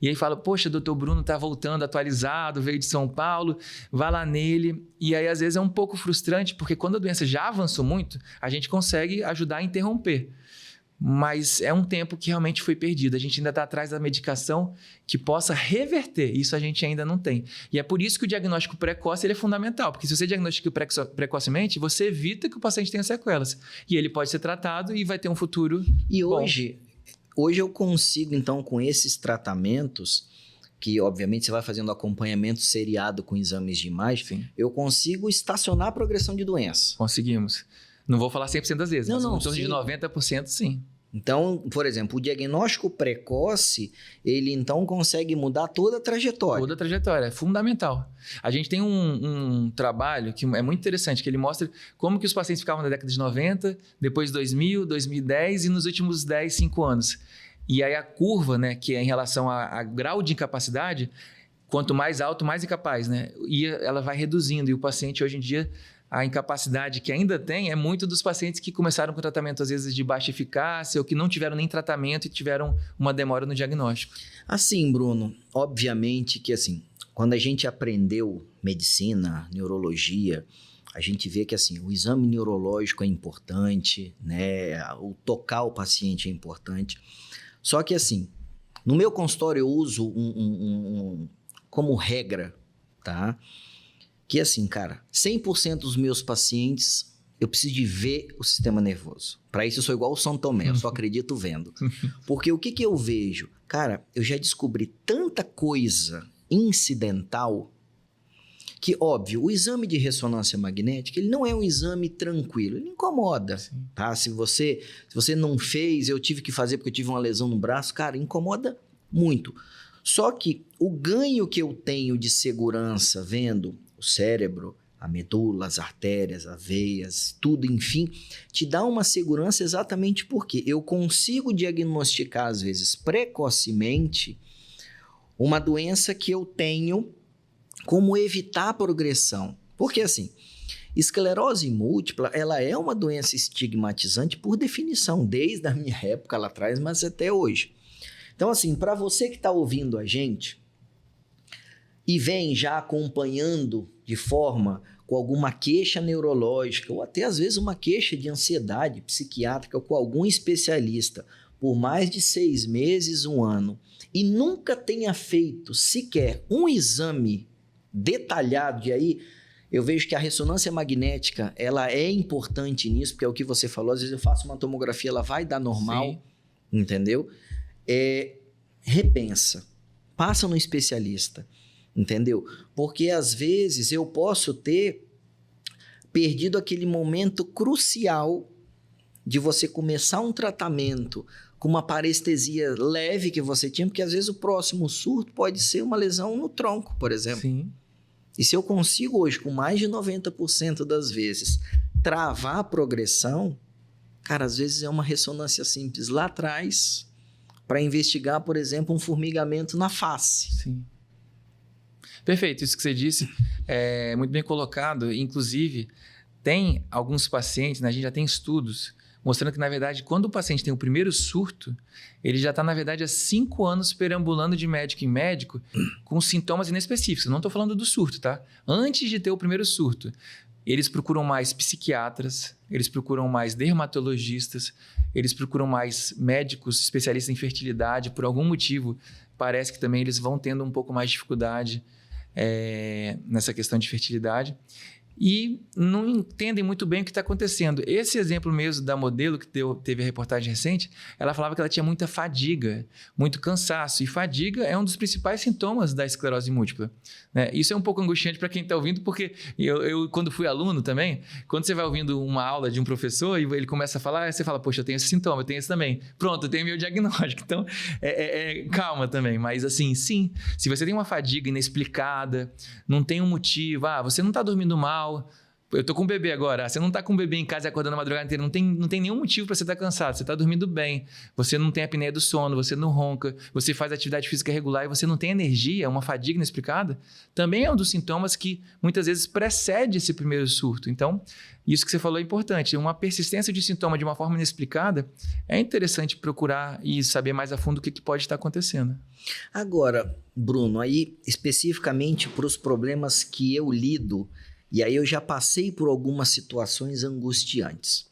E aí fala, poxa, doutor Bruno está voltando atualizado, veio de São Paulo, vai lá nele. E aí, às vezes, é um pouco frustrante, porque quando a doença já avançou muito, a gente consegue ajudar a interromper. Mas é um tempo que realmente foi perdido. A gente ainda está atrás da medicação que possa reverter. Isso a gente ainda não tem. E é por isso que o diagnóstico precoce ele é fundamental. Porque se você diagnostica precocemente, você evita que o paciente tenha sequelas. E ele pode ser tratado e vai ter um futuro E bom. Hoje eu consigo, então, com esses tratamentos, que obviamente você vai fazendo acompanhamento seriado com exames de imagem, Sim. eu consigo estacionar a progressão de doença. Conseguimos. Não vou falar 100% das vezes, mas em torno sim. de 90% sim. Então, por exemplo, o diagnóstico precoce, ele então consegue mudar toda a trajetória. Toda a trajetória, é fundamental. A gente tem um trabalho que é muito interessante, que ele mostra como que os pacientes ficavam na década de 90, depois 2000, 2010 e nos últimos 10, 5 anos. E aí a curva, né, que é em relação a grau de incapacidade, quanto mais alto, mais incapaz, né? E ela vai reduzindo. E o paciente hoje em dia, a incapacidade que ainda tem é muito dos pacientes que começaram com tratamento às vezes de baixa eficácia ou que não tiveram nem tratamento e tiveram uma demora no diagnóstico. Assim, Bruno, obviamente que assim, quando a gente aprendeu medicina, neurologia, a gente vê que assim, o exame neurológico é importante, né? O tocar o paciente é importante. Só que assim, no meu consultório eu uso como regra, tá? Que assim, cara, 100% dos meus pacientes, eu preciso de ver o sistema nervoso. Para isso eu sou igual o São Tomé, eu só acredito vendo. Porque o que eu vejo? Cara, eu já descobri tanta coisa incidental que, óbvio, o exame de ressonância magnética, ele não é um exame tranquilo, ele incomoda, tá? Se você não fez, eu tive que fazer porque eu tive uma lesão no braço, cara, incomoda muito. Só que o ganho que eu tenho de segurança vendo o cérebro, a medula, as artérias, as veias, tudo, enfim, te dá uma segurança exatamente porque eu consigo diagnosticar, às vezes, precocemente, uma doença que eu tenho como evitar a progressão. Porque, assim, esclerose múltipla, ela é uma doença estigmatizante por definição, desde a minha época lá atrás, mas até hoje. Então, assim, para você que está ouvindo a gente e vem já acompanhando de forma com alguma queixa neurológica ou até às vezes uma queixa de ansiedade psiquiátrica com algum especialista por mais de 6 meses, 1 ano e nunca tenha feito sequer um exame detalhado, e aí Eu vejo que a ressonância magnética, ela é importante nisso, porque é o que você falou, às vezes eu faço uma tomografia, ela vai dar normal, Sim. entendeu? Repensa, passa no especialista, entendeu? Porque às vezes eu posso ter perdido aquele momento crucial de você começar um tratamento com uma parestesia leve que você tinha, porque às vezes o próximo surto pode ser uma lesão no tronco, por exemplo. Sim. E se eu consigo hoje, com mais de 90% das vezes, travar a progressão, cara, às vezes é uma ressonância simples lá atrás para investigar, por exemplo, um formigamento na face. Sim. Perfeito, isso que você disse é muito bem colocado. Inclusive, tem alguns pacientes, né, a gente já tem estudos mostrando que, na verdade, quando o paciente tem o primeiro surto, ele já está, na verdade, há 5 anos perambulando de médico em médico com sintomas inespecíficos. Não estou falando do surto, tá? Antes de ter o primeiro surto, eles procuram mais psiquiatras, eles procuram mais dermatologistas, eles procuram mais médicos especialistas em fertilidade. Por algum motivo, parece que também eles vão tendo um pouco mais de dificuldade nessa questão de fertilidade. E não entendem muito bem o que está acontecendo. Esse exemplo mesmo da modelo que teve a reportagem recente, ela falava que ela tinha muita fadiga, muito cansaço. E fadiga é um dos principais sintomas da esclerose múltipla, né? Isso é um pouco angustiante para quem está ouvindo, porque eu, quando fui aluno também, quando você vai ouvindo uma aula de um professor e ele começa a falar, você fala, poxa, eu tenho esse sintoma, eu tenho esse também. Pronto, eu tenho meu diagnóstico. Então, calma também. Mas assim, sim, se você tem uma fadiga inexplicada, não tem um motivo, você não está dormindo mal, eu tô com um bebê agora, você não tá com um bebê em casa e acordando a madrugada inteira, não tem nenhum motivo para você estar cansado, você tá dormindo bem, você não tem apneia do sono, você não ronca, você faz atividade física regular e você não tem energia, uma fadiga inexplicada, também é um dos sintomas que muitas vezes precede esse primeiro surto. Então, isso que você falou é importante, uma persistência de sintoma de uma forma inexplicada, é interessante procurar e saber mais a fundo o que pode estar acontecendo. Agora, Bruno, aí especificamente para os problemas que eu lido, e aí eu já passei por algumas situações angustiantes.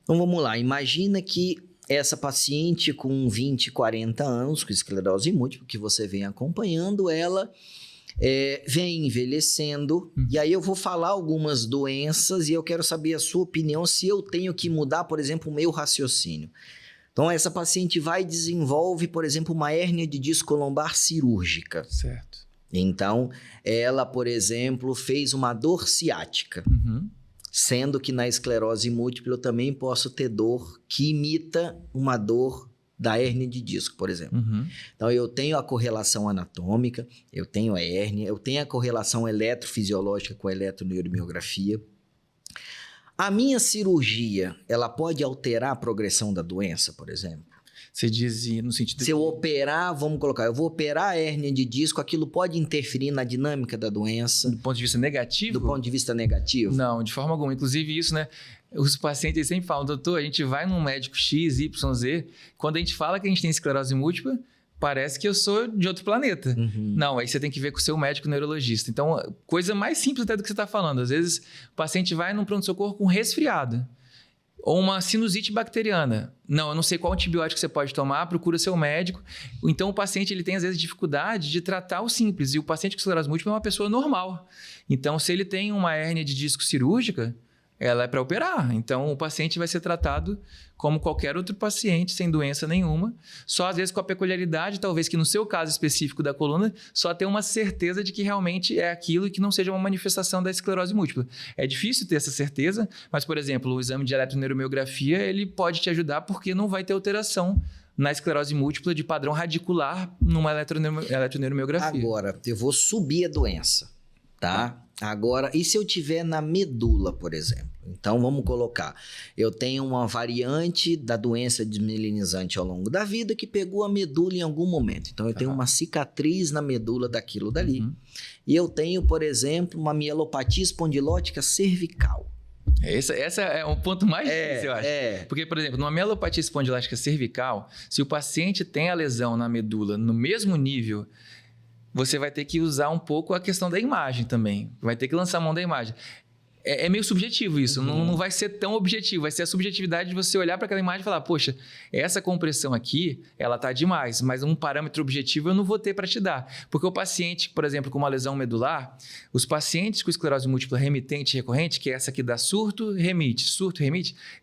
Então vamos lá, imagina que essa paciente com 20, 40 anos, com esclerose múltipla, que você vem acompanhando, ela vem envelhecendo, e aí eu vou falar algumas doenças e eu quero saber a sua opinião se eu tenho que mudar, por exemplo, o meu raciocínio. Então essa paciente vai e desenvolve, por exemplo, uma hérnia de disco lombar cirúrgica. Certo. Então, ela, por exemplo, fez uma dor ciática, sendo que na esclerose múltipla eu também posso ter dor que imita uma dor da hérnia de disco, por exemplo. Então, eu tenho a correlação anatômica, eu tenho a hérnia, eu tenho a correlação eletrofisiológica com a eletroneuromiografia. A minha cirurgia, ela pode alterar a progressão da doença, por exemplo? Você diz no sentido... Se eu operar, vamos colocar, eu vou operar a hérnia de disco, aquilo pode interferir na dinâmica da doença? Do ponto de vista negativo? Do ponto de vista negativo? Não, de forma alguma. Inclusive isso, né? Os pacientes sempre falam, doutor, a gente vai num médico X, Y, Z, quando a gente fala que a gente tem esclerose múltipla, parece que eu sou de outro planeta. Não, aí você tem que ver com o seu médico neurologista. Então, coisa mais simples até do que você está falando. Às vezes, o paciente vai num pronto-socorro com resfriado. Ou uma sinusite bacteriana. Não, eu não sei qual antibiótico você pode tomar, procura seu médico. Então, o paciente ele tem, às vezes, dificuldade de tratar o simples. E o paciente com esclerose múltipla é uma pessoa normal. Então, se ele tem uma hérnia de disco cirúrgica, ela é para operar. Então, o paciente vai ser tratado como qualquer outro paciente, sem doença nenhuma. Só, às vezes, com a peculiaridade, talvez que no seu caso específico da coluna, só ter uma certeza de que realmente é aquilo e que não seja uma manifestação da esclerose múltipla. É difícil ter essa certeza, mas, por exemplo, o exame de eletroneuromiografia, ele pode te ajudar porque não vai ter alteração na esclerose múltipla de padrão radicular numa eletroneuromiografia. Agora, eu vou subir a doença, tá? Agora, e se eu tiver na medula, por exemplo? Então, vamos colocar, eu tenho uma variante da doença desmielinizante ao longo da vida que pegou a medula em algum momento. Então, eu tenho uma cicatriz na medula daquilo dali. E eu tenho, por exemplo, uma mielopatia espondilótica cervical. Essa é um ponto mais difícil, eu acho. Porque, por exemplo, numa mielopatia espondilótica cervical, se o paciente tem a lesão na medula no mesmo nível, você vai ter que usar um pouco a questão da imagem também. Vai ter que lançar a mão da imagem. é meio subjetivo isso, não vai ser tão objetivo, vai ser a subjetividade de você olhar para aquela imagem e falar, poxa, essa compressão aqui, ela tá demais, mas um parâmetro objetivo eu não vou ter para te dar. Porque o paciente, por exemplo, com uma lesão medular, os pacientes com esclerose múltipla remitente e recorrente, que é essa que dá surto, remite,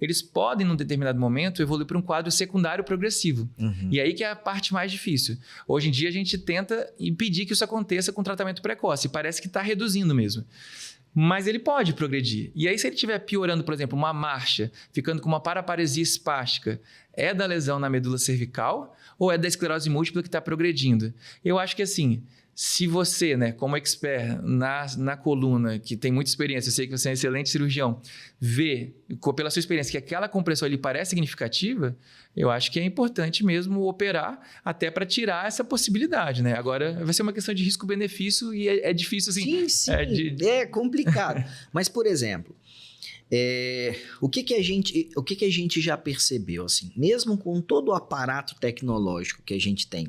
eles podem, num determinado momento, evoluir para um quadro secundário progressivo. E aí que é a parte mais difícil. Hoje em dia, a gente tenta impedir que isso aconteça com tratamento precoce, parece que está reduzindo mesmo. Mas ele pode progredir. E aí, se ele estiver piorando, por exemplo, uma marcha, ficando com uma paraparesia espástica, é da lesão na medula cervical ou é da esclerose múltipla que está progredindo? Eu acho que assim, se você, né, como expert na coluna, que tem muita experiência, eu sei que você é um excelente cirurgião, vê, pela sua experiência, que aquela compressão ali parece significativa, eu acho que é importante mesmo operar até para tirar essa possibilidade, né? Agora, vai ser uma questão de risco-benefício e é difícil, assim... Sim, é complicado. Mas, por exemplo, o que a gente já percebeu, assim, mesmo com todo o aparato tecnológico que a gente tem,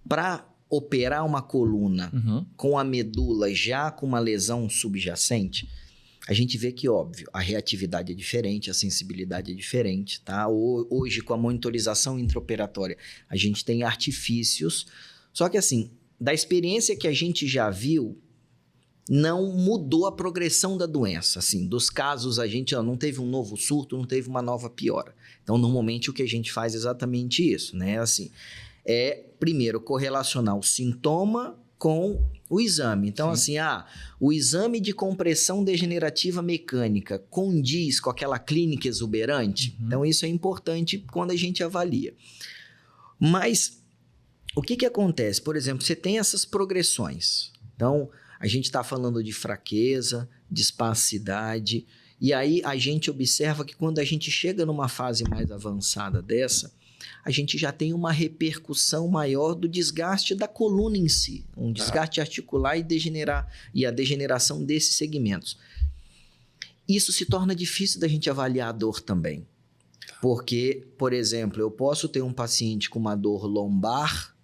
para operar uma coluna com a medula já com uma lesão subjacente, a gente vê que, óbvio, a reatividade é diferente, a sensibilidade é diferente, tá? Hoje, com a monitorização intraoperatória, a gente tem artifícios, só que assim, da experiência que a gente já viu, não mudou a progressão da doença, assim, dos casos a gente não teve um novo surto, não teve uma nova piora. Então, normalmente, o que a gente faz é exatamente isso, né? Assim, primeiro, correlacionar o sintoma com o exame. Então, assim, o exame de compressão degenerativa mecânica condiz com aquela clínica exuberante? Então, isso é importante quando a gente avalia. Mas, o que acontece? Por exemplo, você tem essas progressões. Então, a gente está falando de fraqueza, de espasticidade, e aí a gente observa que quando a gente chega numa fase mais avançada dessa, a gente já tem uma repercussão maior do desgaste da coluna em si, um desgaste articular e a degeneração desses segmentos. Isso se torna difícil da gente avaliar a dor também, porque, por exemplo, eu posso ter um paciente com uma dor lombar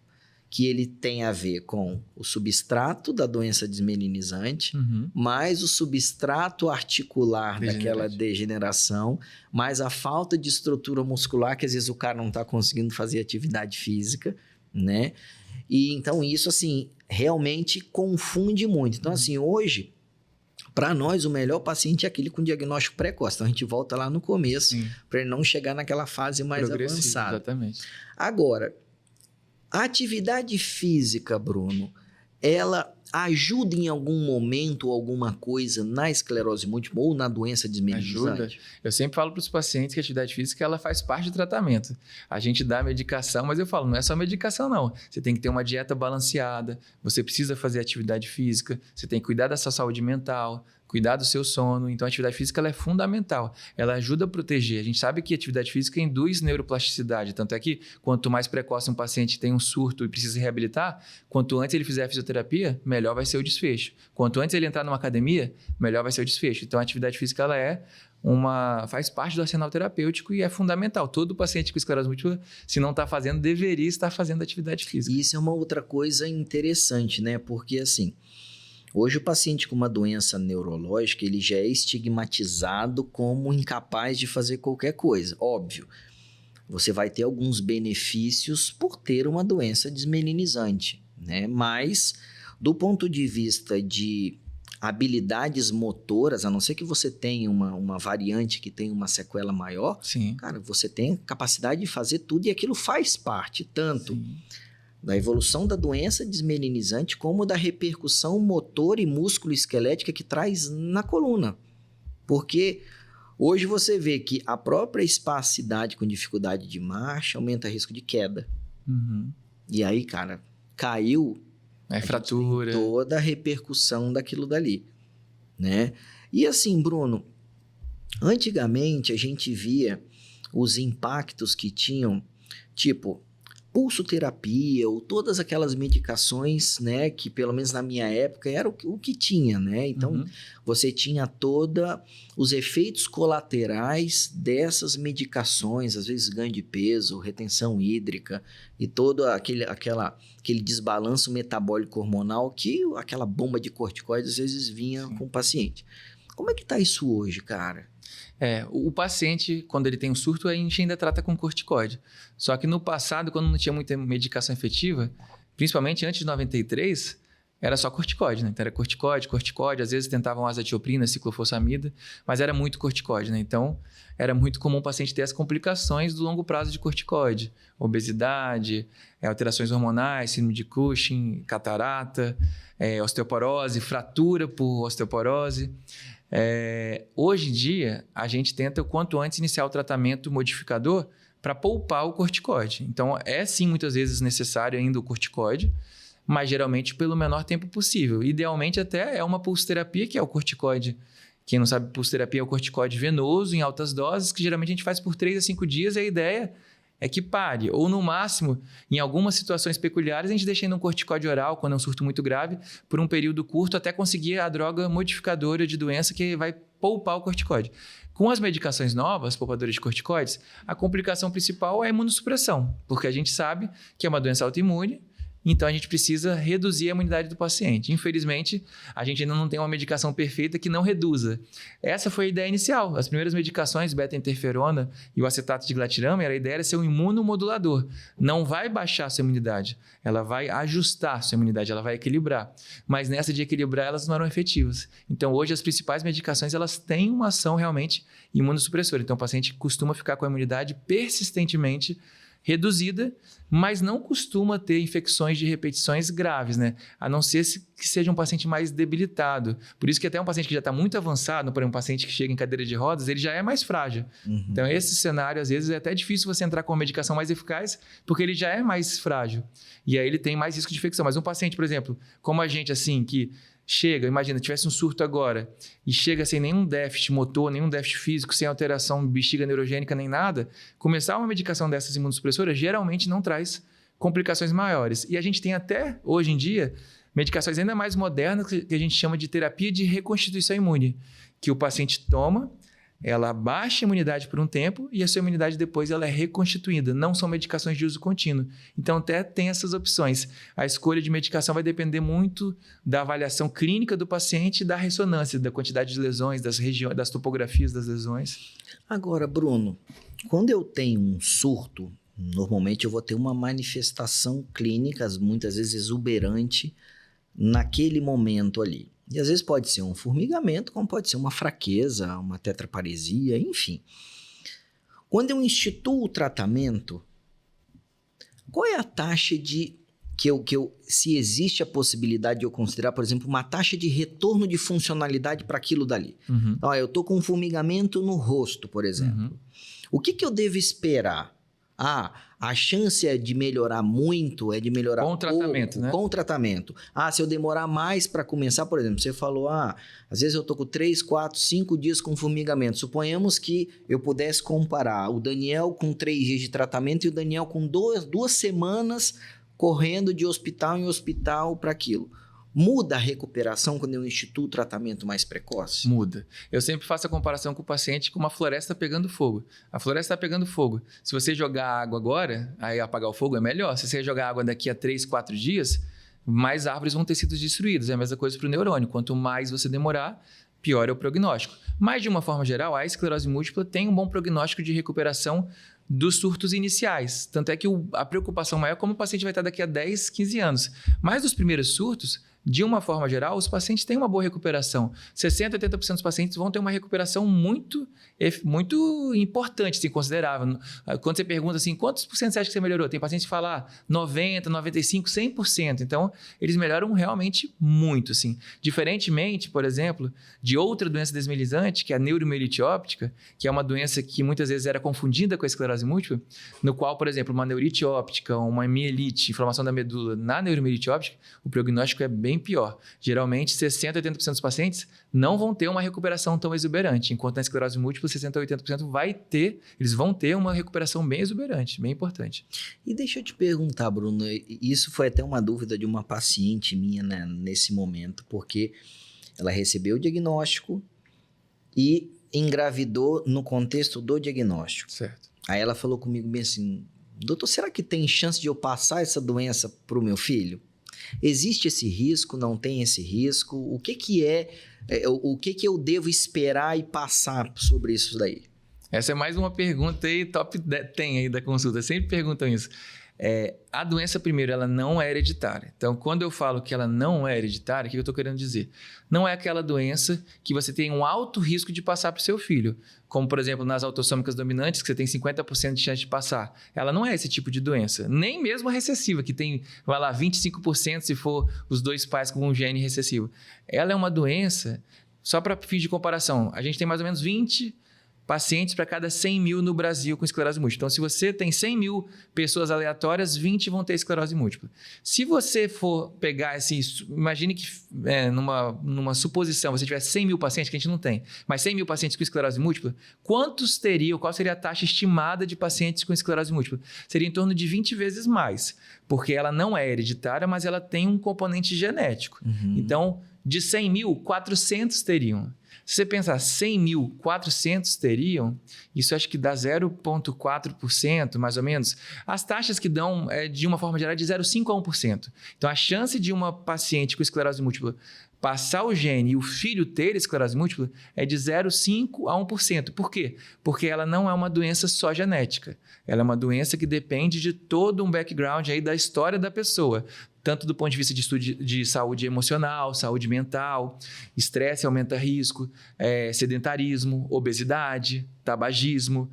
que ele tem a ver com o substrato da doença desmelinizante, mais o substrato articular daquela degeneração, mais a falta de estrutura muscular, que às vezes o cara não está conseguindo fazer atividade física, né? E então isso, assim, realmente confunde muito. Então, assim, hoje, para nós, o melhor paciente é aquele com diagnóstico precoce. Então, a gente volta lá no começo, para ele não chegar naquela fase mais avançada. Exatamente. Agora, a atividade física, Bruno, ela ajuda em algum momento alguma coisa na esclerose múltipla ou na doença desmelinizante? Ajuda. Eu sempre falo para os pacientes que a atividade física ela faz parte do tratamento. A gente dá medicação, mas eu falo, não é só medicação não. Você tem que ter uma dieta balanceada, você precisa fazer atividade física, você tem que cuidar da sua saúde mental, cuidar do seu sono. Então, a atividade física ela é fundamental. Ela ajuda a proteger. A gente sabe que a atividade física induz neuroplasticidade. Tanto é que, quanto mais precoce um paciente tem um surto e precisa reabilitar, quanto antes ele fizer a fisioterapia, melhor vai ser o desfecho. Quanto antes ele entrar numa academia, melhor vai ser o desfecho. Então, a atividade física ela faz parte do arsenal terapêutico e é fundamental. Todo paciente com esclerose múltipla, se não está fazendo, deveria estar fazendo atividade física. E isso é uma outra coisa interessante, né? Porque, assim, hoje o paciente com uma doença neurológica, ele já é estigmatizado como incapaz de fazer qualquer coisa. Óbvio, você vai ter alguns benefícios por ter uma doença desmelinizante, né? Mas, do ponto de vista de habilidades motoras, a não ser que você tenha uma variante que tem uma sequela maior, cara, você tem capacidade de fazer tudo e aquilo faz parte tanto da evolução da doença desmelinizante, como da repercussão motor e músculo-esquelética que traz na coluna. Porque hoje você vê que a própria espasticidade com dificuldade de marcha aumenta o risco de queda. E aí, cara, caiu... fratura. Toda a repercussão daquilo dali, né? E assim, Bruno, antigamente a gente via os impactos que tinham, tipo... pulsoterapia ou todas aquelas medicações, né, que pelo menos na minha época era o que tinha, né? Então, você tinha todos os efeitos colaterais dessas medicações, às vezes ganho de peso, retenção hídrica e todo aquele desbalanço metabólico hormonal que aquela bomba de corticoides às vezes vinha com o paciente. Como é que tá isso hoje, cara? O paciente, quando ele tem um surto, a gente ainda trata com corticoide. Só que no passado, quando não tinha muita medicação efetiva, principalmente antes de 93, era só corticoide, né? Então era corticoide, às vezes tentavam azatioprina, ciclofosfamida, mas era muito corticoide, né? Então era muito comum o paciente ter as complicações do longo prazo de corticoide, obesidade, alterações hormonais, síndrome de Cushing, catarata, osteoporose, fratura por osteoporose. Hoje em dia, a gente tenta o quanto antes iniciar o tratamento modificador para poupar o corticoide. Então, sim, muitas vezes necessário ainda o corticoide, mas geralmente pelo menor tempo possível. Idealmente, até é uma pulsoterapia, que é o corticoide. Quem não sabe, pulsoterapia é o corticoide venoso em altas doses, que geralmente a gente faz por 3 a 5 dias, e a ideia é que pare. Ou, no máximo, em algumas situações peculiares, a gente deixa ainda um corticoide oral, quando é um surto muito grave, por um período curto, até conseguir a droga modificadora de doença que vai poupar o corticoide. Com as medicações novas, poupadoras de corticoides, a complicação principal é a imunossupressão, porque a gente sabe que é uma doença autoimune, então a gente precisa reduzir a imunidade do paciente. Infelizmente, a gente ainda não tem uma medicação perfeita que não reduza. Essa foi a ideia inicial. As primeiras medicações, beta-interferona e o acetato de glatirama, a ideia era ser um imunomodulador. Não vai baixar a sua imunidade, ela vai ajustar a sua imunidade, ela vai equilibrar. Mas nessa de equilibrar, elas não eram efetivas. Então, hoje, as principais medicações, elas têm uma ação realmente imunossupressora. Então, o paciente costuma ficar com a imunidade persistentemente reduzida, mas não costuma ter infecções de repetições graves, né? A não ser que seja um paciente mais debilitado. Por isso que até um paciente que já está muito avançado, por exemplo, um paciente que chega em cadeira de rodas, ele já é mais frágil. Uhum. Então, esse cenário, às vezes, é até difícil você entrar com uma medicação mais eficaz, porque ele já é mais frágil. E aí ele tem mais risco de infecção. Mas um paciente, por exemplo, como a gente, assim, que chega, imagina, tivesse um surto agora e chega sem nenhum déficit motor, nenhum déficit físico, sem alteração bexiga neurogênica nem nada, começar uma medicação dessas imunossupressoras geralmente não traz complicações maiores. E a gente tem até, hoje em dia, medicações ainda mais modernas que a gente chama de terapia de reconstituição imune, que o paciente toma, ela baixa a imunidade por um tempo e a sua imunidade depois ela é reconstituída. Não são medicações de uso contínuo. Então, até tem essas opções. A escolha de medicação vai depender muito da avaliação clínica do paciente e da ressonância, da quantidade de lesões, das regiões, das topografias das lesões. Agora, Bruno, quando eu tenho um surto, normalmente eu vou ter uma manifestação clínica, muitas vezes exuberante, naquele momento ali. E às vezes pode ser um formigamento, como pode ser uma fraqueza, uma tetraparesia, enfim. Quando eu instituo o tratamento, qual é a taxa de... se existe a possibilidade de eu considerar, por exemplo, uma taxa de retorno de funcionalidade para aquilo dali. Uhum. Então, eu estou com um formigamento no rosto, por exemplo. Uhum. O que eu devo esperar? A chance é de melhorar muito, é de melhorar com tratamento, pouco, né? Com tratamento. Se eu demorar mais para começar, por exemplo, você falou, às vezes eu tô com 3, 4, 5 dias com formigamento. Suponhamos que eu pudesse comparar o Daniel com 3 dias de tratamento e o Daniel com 2 semanas correndo de hospital em hospital para aquilo. Muda a recuperação quando eu instituo o tratamento mais precoce? Muda. Eu sempre faço a comparação com o paciente com uma floresta pegando fogo. A floresta está pegando fogo. Se você jogar água agora, aí apagar o fogo é melhor. Se você jogar água daqui a 3, 4 dias, mais árvores vão ter sido destruídas. É a mesma coisa para o neurônio. Quanto mais você demorar, pior é o prognóstico. Mas, de uma forma geral, a esclerose múltipla tem um bom prognóstico de recuperação dos surtos iniciais. Tanto é que a preocupação maior é como o paciente vai estar daqui a 10, 15 anos. Mas dos primeiros surtos, de uma forma geral, os pacientes têm uma boa recuperação. 60%, 80% dos pacientes vão ter uma recuperação muito importante, assim, considerável. Quando você pergunta assim, quantos por cento você acha que você melhorou? Tem pacientes que falam 90%, 95%, 100%. Então, eles melhoram realmente muito. Assim. Diferentemente, por exemplo, de outra doença desmielinizante, que é a neuromielite óptica, que é uma doença que muitas vezes era confundida com a esclerose múltipla, no qual, por exemplo, uma neurite óptica, uma mielite, inflamação da medula na neuromielite óptica, o prognóstico é bem pior. Geralmente, 60%, 80% dos pacientes não vão ter uma recuperação tão exuberante, enquanto na esclerose múltipla, 60% a 80% eles vão ter uma recuperação bem exuberante, bem importante. E deixa eu te perguntar, Bruno, isso foi até uma dúvida de uma paciente minha, né, nesse momento, porque ela recebeu o diagnóstico e engravidou no contexto do diagnóstico. Certo. Aí ela falou comigo bem assim, doutor, será que tem chance de eu passar essa doença para o meu filho? Existe esse risco? Não tem esse risco? O que é O que eu devo esperar e passar sobre isso daí? Essa é mais uma pergunta aí, top 10 aí da consulta. Sempre perguntam isso. A doença, primeiro, ela não é hereditária. Então, quando eu falo que ela não é hereditária, o que eu estou querendo dizer? Não é aquela doença que você tem um alto risco de passar para o seu filho. Como, por exemplo, nas autossômicas dominantes, que você tem 50% de chance de passar. Ela não é esse tipo de doença. Nem mesmo a recessiva, que tem, vai lá, 25% se for os dois pais com um gene recessivo. Ela é uma doença, só para fins de comparação, a gente tem mais ou menos 20 pacientes para cada 100 mil no Brasil com esclerose múltipla. Então, se você tem 100 mil pessoas aleatórias, 20 vão ter esclerose múltipla. Se você for pegar assim, imagine que numa suposição, você tivesse 100 mil pacientes, que a gente não tem, mas 100 mil pacientes com esclerose múltipla, quantos teriam, qual seria a taxa estimada de pacientes com esclerose múltipla? Seria em torno de 20 vezes mais, porque ela não é hereditária, mas ela tem um componente genético. Então, de 100 mil, 400 teriam. Se você pensar 100 mil, 400 teriam, isso acho que dá 0,4%, mais ou menos. As taxas que dão, de uma forma geral, de 0,5% a 1%. Então, a chance de uma paciente com esclerose múltipla passar o gene e o filho ter esclerose múltipla é de 0,5% a 1%. Por quê? Porque ela não é uma doença só genética. Ela é uma doença que depende de todo um background aí da história da pessoa. Tanto do ponto de vista de saúde emocional, saúde mental, estresse aumenta risco, sedentarismo, obesidade, tabagismo,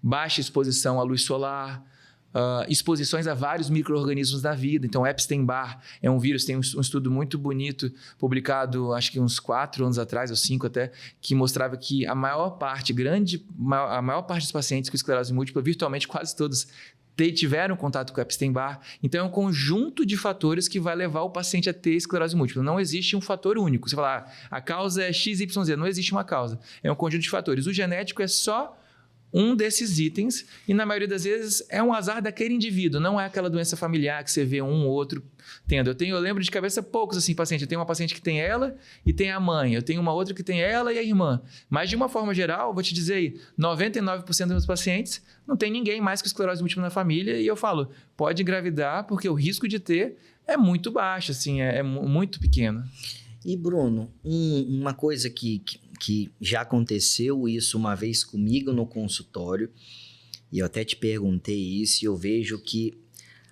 baixa exposição à luz solar, exposições a vários micro-organismos da vida. Então, Epstein-Barr é um vírus, tem um estudo muito bonito, publicado acho que uns 4 anos atrás, ou 5 até, que mostrava que a maior parte dos pacientes com esclerose múltipla, virtualmente quase todos, tiveram contato com Epstein-Barr. Então, é um conjunto de fatores que vai levar o paciente a ter esclerose múltipla. Não existe um fator único. Você fala, a causa é XYZ, não existe uma causa. É um conjunto de fatores. O genético é só um desses itens e, na maioria das vezes, é um azar daquele indivíduo. Não é aquela doença familiar que você vê um ou outro tendo. Eu lembro de cabeça poucos assim, pacientes. Eu tenho uma paciente que tem ela e tem a mãe. Eu tenho uma outra que tem ela e a irmã. Mas, de uma forma geral, vou te dizer aí, 99% dos meus pacientes não tem ninguém mais com esclerose múltipla na família. E eu falo, pode engravidar porque o risco de ter é muito baixo, assim, é muito pequeno. E, Bruno, uma coisa que já aconteceu isso uma vez comigo no consultório, e eu até te perguntei isso, e eu vejo que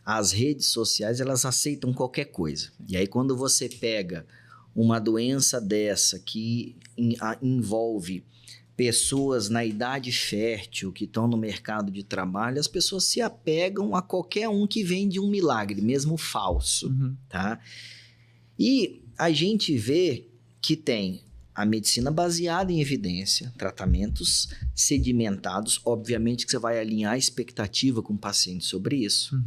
as redes sociais, elas aceitam qualquer coisa. E aí, quando você pega uma doença dessa que envolve pessoas na idade fértil que estão no mercado de trabalho, as pessoas se apegam a qualquer um que vende um milagre, mesmo falso, tá? E a gente vê que tem a medicina baseada em evidência, tratamentos sedimentados, obviamente que você vai alinhar a expectativa com o paciente sobre isso.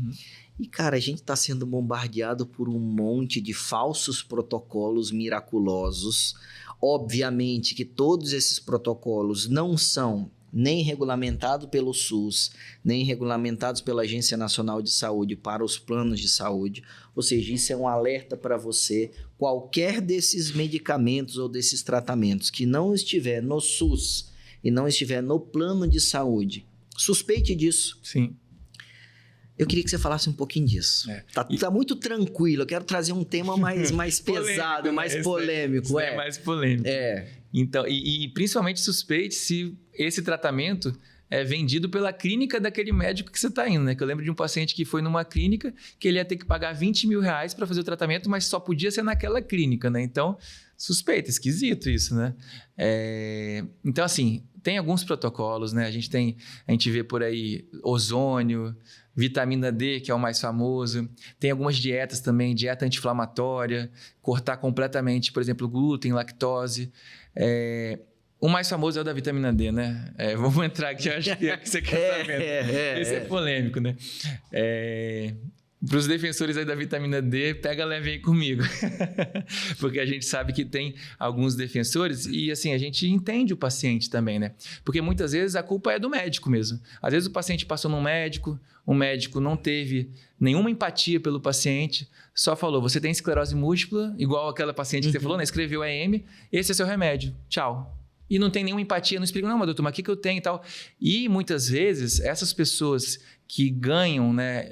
E, cara, a gente está sendo bombardeado por um monte de falsos protocolos miraculosos. Obviamente que todos esses protocolos não são nem regulamentados pelo SUS, nem regulamentados pela Agência Nacional de Saúde para os planos de saúde. Ou seja, isso é um alerta para você. Qualquer desses medicamentos ou desses tratamentos que não estiver no SUS e não estiver no plano de saúde, suspeite disso. Sim. Eu queria que você falasse um pouquinho disso. Tá muito tranquilo. Eu quero trazer um tema mais pesado, mais polêmico. É mais polêmico. Então, e principalmente suspeite se esse tratamento é vendido pela clínica daquele médico que você está indo, né? Que eu lembro de um paciente que foi numa clínica que ele ia ter que pagar 20 mil reais para fazer o tratamento, mas só podia ser naquela clínica, né? Então, suspeita, esquisito isso, né? Então, assim, tem alguns protocolos, né? A gente vê por aí ozônio, vitamina D, que é o mais famoso. Tem algumas dietas também, dieta anti-inflamatória, cortar completamente, por exemplo, glúten, lactose. O mais famoso é o da vitamina D, né? Vamos entrar aqui, eu acho que é o que você quer saber. Esse é polêmico, né? Para os defensores aí da vitamina D, pega leve aí comigo. Porque a gente sabe que tem alguns defensores e, assim, a gente entende o paciente também, né? Porque muitas vezes a culpa é do médico mesmo. Às vezes o paciente passou num médico, o médico não teve nenhuma empatia pelo paciente, só falou, você tem esclerose múltipla, igual aquela paciente que você falou, né? Escreveu EM, esse é seu remédio, tchau. e não tem nenhuma empatia, não explica, não, mas doutor, mas o que eu tenho e tal. E muitas vezes, essas pessoas que ganham, né,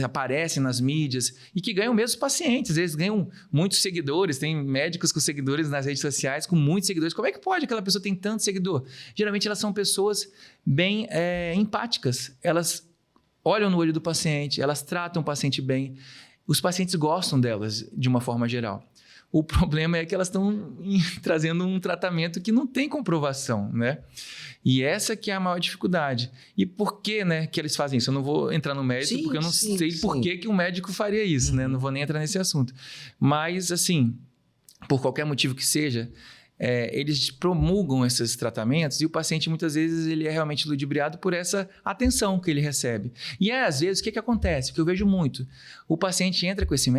aparecem nas mídias e que ganham mesmo os pacientes, eles ganham muitos seguidores, tem médicos com seguidores nas redes sociais, com muitos seguidores. Como é que pode aquela pessoa ter tanto seguidor? Geralmente elas são pessoas bem empáticas, elas olham no olho do paciente, elas tratam o paciente bem, os pacientes gostam delas de uma forma geral. O problema é que elas estão trazendo um tratamento que não tem comprovação, né? E essa que é a maior dificuldade. E por que, né, que eles fazem isso? Eu não vou entrar no mérito, porque eu não sei por que um médico faria isso, né? Não vou nem entrar nesse assunto. Mas, assim, por qualquer motivo que seja, eles promulgam esses tratamentos e o paciente, muitas vezes, ele é realmente ludibriado por essa atenção que ele recebe. E, às vezes, o que acontece? O que eu vejo muito, o paciente entra com esse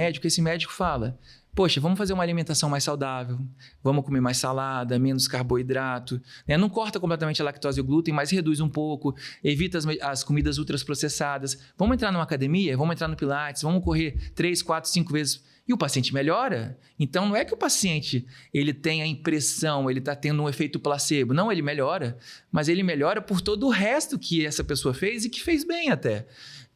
médico fala... Poxa, vamos fazer uma alimentação mais saudável, vamos comer mais salada, menos carboidrato, né? Não corta completamente a lactose e o glúten, mas reduz um pouco, evita as comidas ultraprocessadas. Vamos entrar numa academia, vamos entrar no Pilates, vamos correr 3, 4, 5 vezes. E o paciente melhora. Então, não é que o paciente ele tem a impressão, ele está tendo um efeito placebo. Não, ele melhora, mas ele melhora por todo o resto que essa pessoa fez e que fez bem até.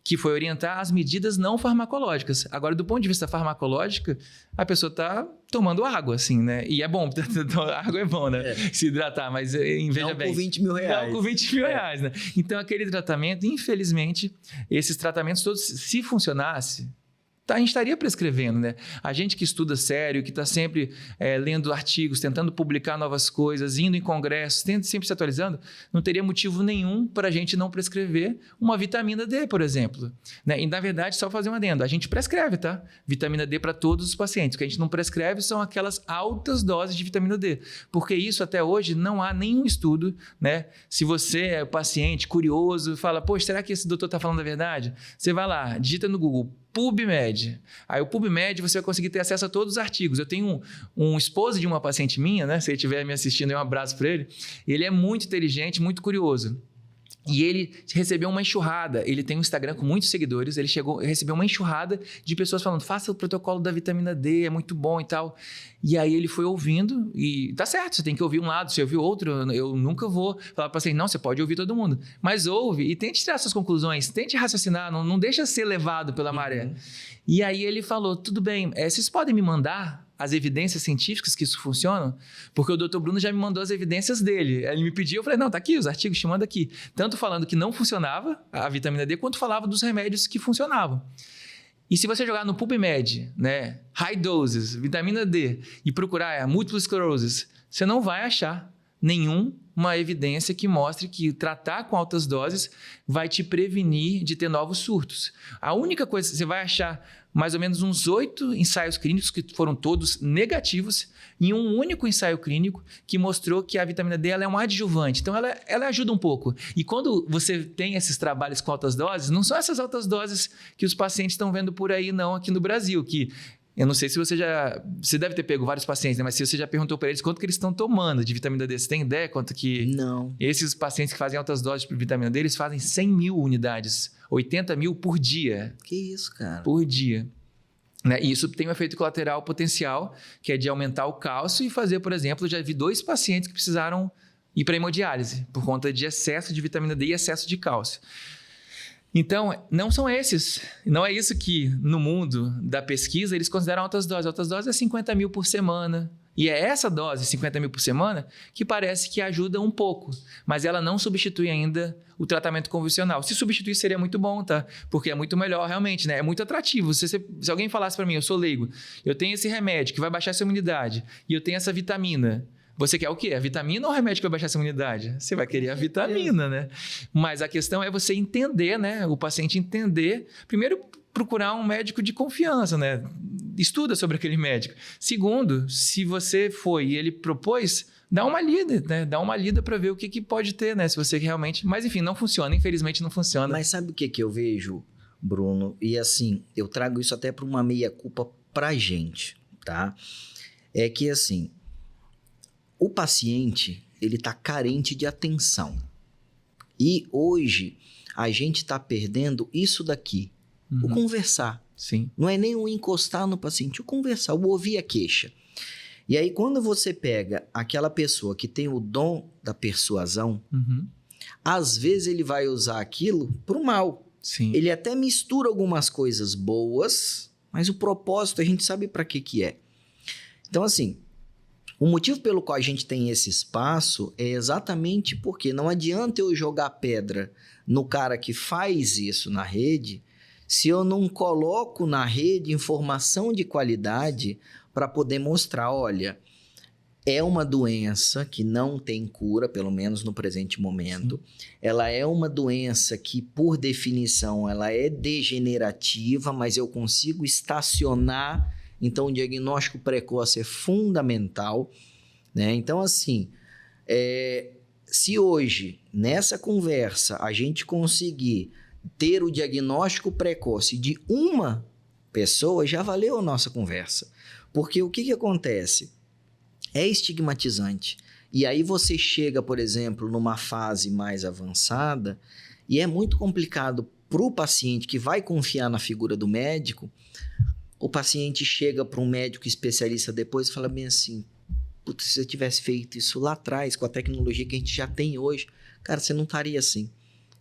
Que foi orientar as medidas não farmacológicas. Agora, do ponto de vista farmacológico, a pessoa está tomando água, assim, né? E é bom, água é bom, né? Se hidratar, mas veja não bem. Com 20 mil reais. Não com 20 mil reais, né? Então, aquele tratamento, infelizmente, esses tratamentos todos, se funcionasse, a gente estaria prescrevendo, né? A gente que estuda sério, que está sempre lendo artigos, tentando publicar novas coisas, indo em congressos, sempre se atualizando, não teria motivo nenhum para a gente não prescrever uma vitamina D, por exemplo. Né? E, na verdade, só fazer um adendo, a gente prescreve, tá? Vitamina D para todos os pacientes. O que a gente não prescreve são aquelas altas doses de vitamina D, porque isso até hoje não há nenhum estudo, né? Se você é paciente, curioso, fala, poxa, será que esse doutor está falando a verdade? Você vai lá, digita no Google, PubMed. Aí o PubMed você vai conseguir ter acesso a todos os artigos. Eu tenho um esposo de uma paciente minha, né? Se ele estiver me assistindo, um abraço para ele. Ele é muito inteligente, muito curioso. E ele recebeu uma enxurrada, ele tem um Instagram com muitos seguidores, ele recebeu uma enxurrada de pessoas falando, faça o protocolo da vitamina D, é muito bom e tal. E aí ele foi ouvindo, e tá certo, você tem que ouvir um lado, se ouvir outro, eu nunca vou falar para você, não, você pode ouvir todo mundo. Mas ouve e tente tirar suas conclusões, tente raciocinar, não deixa ser levado pela maré. E aí ele falou, tudo bem, vocês podem me mandar as evidências científicas que isso funciona? Porque o Dr. Bruno já me mandou as evidências dele. Ele me pediu, eu falei, não, tá aqui, os artigos, te manda aqui. Tanto falando que não funcionava a vitamina D, quanto falava dos remédios que funcionavam. E se você jogar no PubMed, né, high doses, vitamina D, e procurar múltipla esclerose, você não vai achar nenhuma evidência que mostre que tratar com altas doses vai te prevenir de ter novos surtos. A única coisa que você vai achar mais ou menos uns 8 ensaios clínicos que foram todos negativos e um único ensaio clínico que mostrou que a vitamina D ela é um adjuvante. Então, ela ajuda um pouco. E quando você tem esses trabalhos com altas doses, não são essas altas doses que os pacientes estão vendo por aí, não, aqui no Brasil, que eu não sei se você deve ter pego vários pacientes, né? Mas se você já perguntou para eles quanto que eles estão tomando de vitamina D, você tem ideia quanto que... Não. Esses pacientes que fazem altas doses de vitamina D, eles fazem 100 mil unidades, 80 mil por dia. Que isso, cara? Por dia. Né? E isso tem um efeito colateral potencial, que é de aumentar o cálcio e fazer, por exemplo, já vi 2 pacientes que precisaram ir para hemodiálise por conta de excesso de vitamina D e excesso de cálcio. Então, não são esses. Não é isso que, no mundo da pesquisa, eles consideram altas doses. Altas doses é 50 mil por semana. E é essa dose, 50 mil por semana, que parece que ajuda um pouco. Mas ela não substitui ainda o tratamento convencional. Se substituir, seria muito bom, tá? Porque é muito melhor, realmente, né? É muito atrativo. Se alguém falasse para mim, eu sou leigo, eu tenho esse remédio que vai baixar essa imunidade e eu tenho essa vitamina... Você quer o quê? A vitamina ou o remédio que vai baixar essa imunidade? Você vai querer a vitamina, né? Mas a questão é você entender, né? O paciente entender. Primeiro, procurar um médico de confiança, né? Estuda sobre aquele médico. Segundo, se você foi e ele propôs, dá uma lida, né? Dá uma lida para ver o que pode ter, né? Se você realmente... Mas enfim, não funciona. Infelizmente não funciona. Mas sabe o que eu vejo, Bruno? E assim, eu trago isso até para uma meia-culpa pra gente, tá? É que assim... O paciente, ele está carente de atenção. E hoje, a gente está perdendo isso daqui. O conversar. Sim. Não é nem o encostar no paciente, o conversar, o ouvir a queixa. E aí, quando você pega aquela pessoa que tem o dom da persuasão, às vezes ele vai usar aquilo pro mal. Sim. Ele até mistura algumas coisas boas, mas o propósito a gente sabe para que é. Então, assim, o motivo pelo qual a gente tem esse espaço é exatamente porque não adianta eu jogar pedra no cara que faz isso na rede se eu não coloco na rede informação de qualidade para poder mostrar, olha, é uma doença que não tem cura, pelo menos no presente momento. Sim. Ela é uma doença que, por definição, ela é degenerativa, mas eu consigo estacionar. Então, o diagnóstico precoce é fundamental, né? Então, assim, se hoje, nessa conversa, a gente conseguir ter o diagnóstico precoce de uma pessoa, já valeu a nossa conversa. Porque o que acontece? É estigmatizante. E aí você chega, por exemplo, numa fase mais avançada e é muito complicado para o paciente que vai confiar na figura do médico. O paciente chega para um médico especialista depois e fala bem assim, putz, se eu tivesse feito isso lá atrás, com a tecnologia que a gente já tem hoje, cara, você não estaria assim.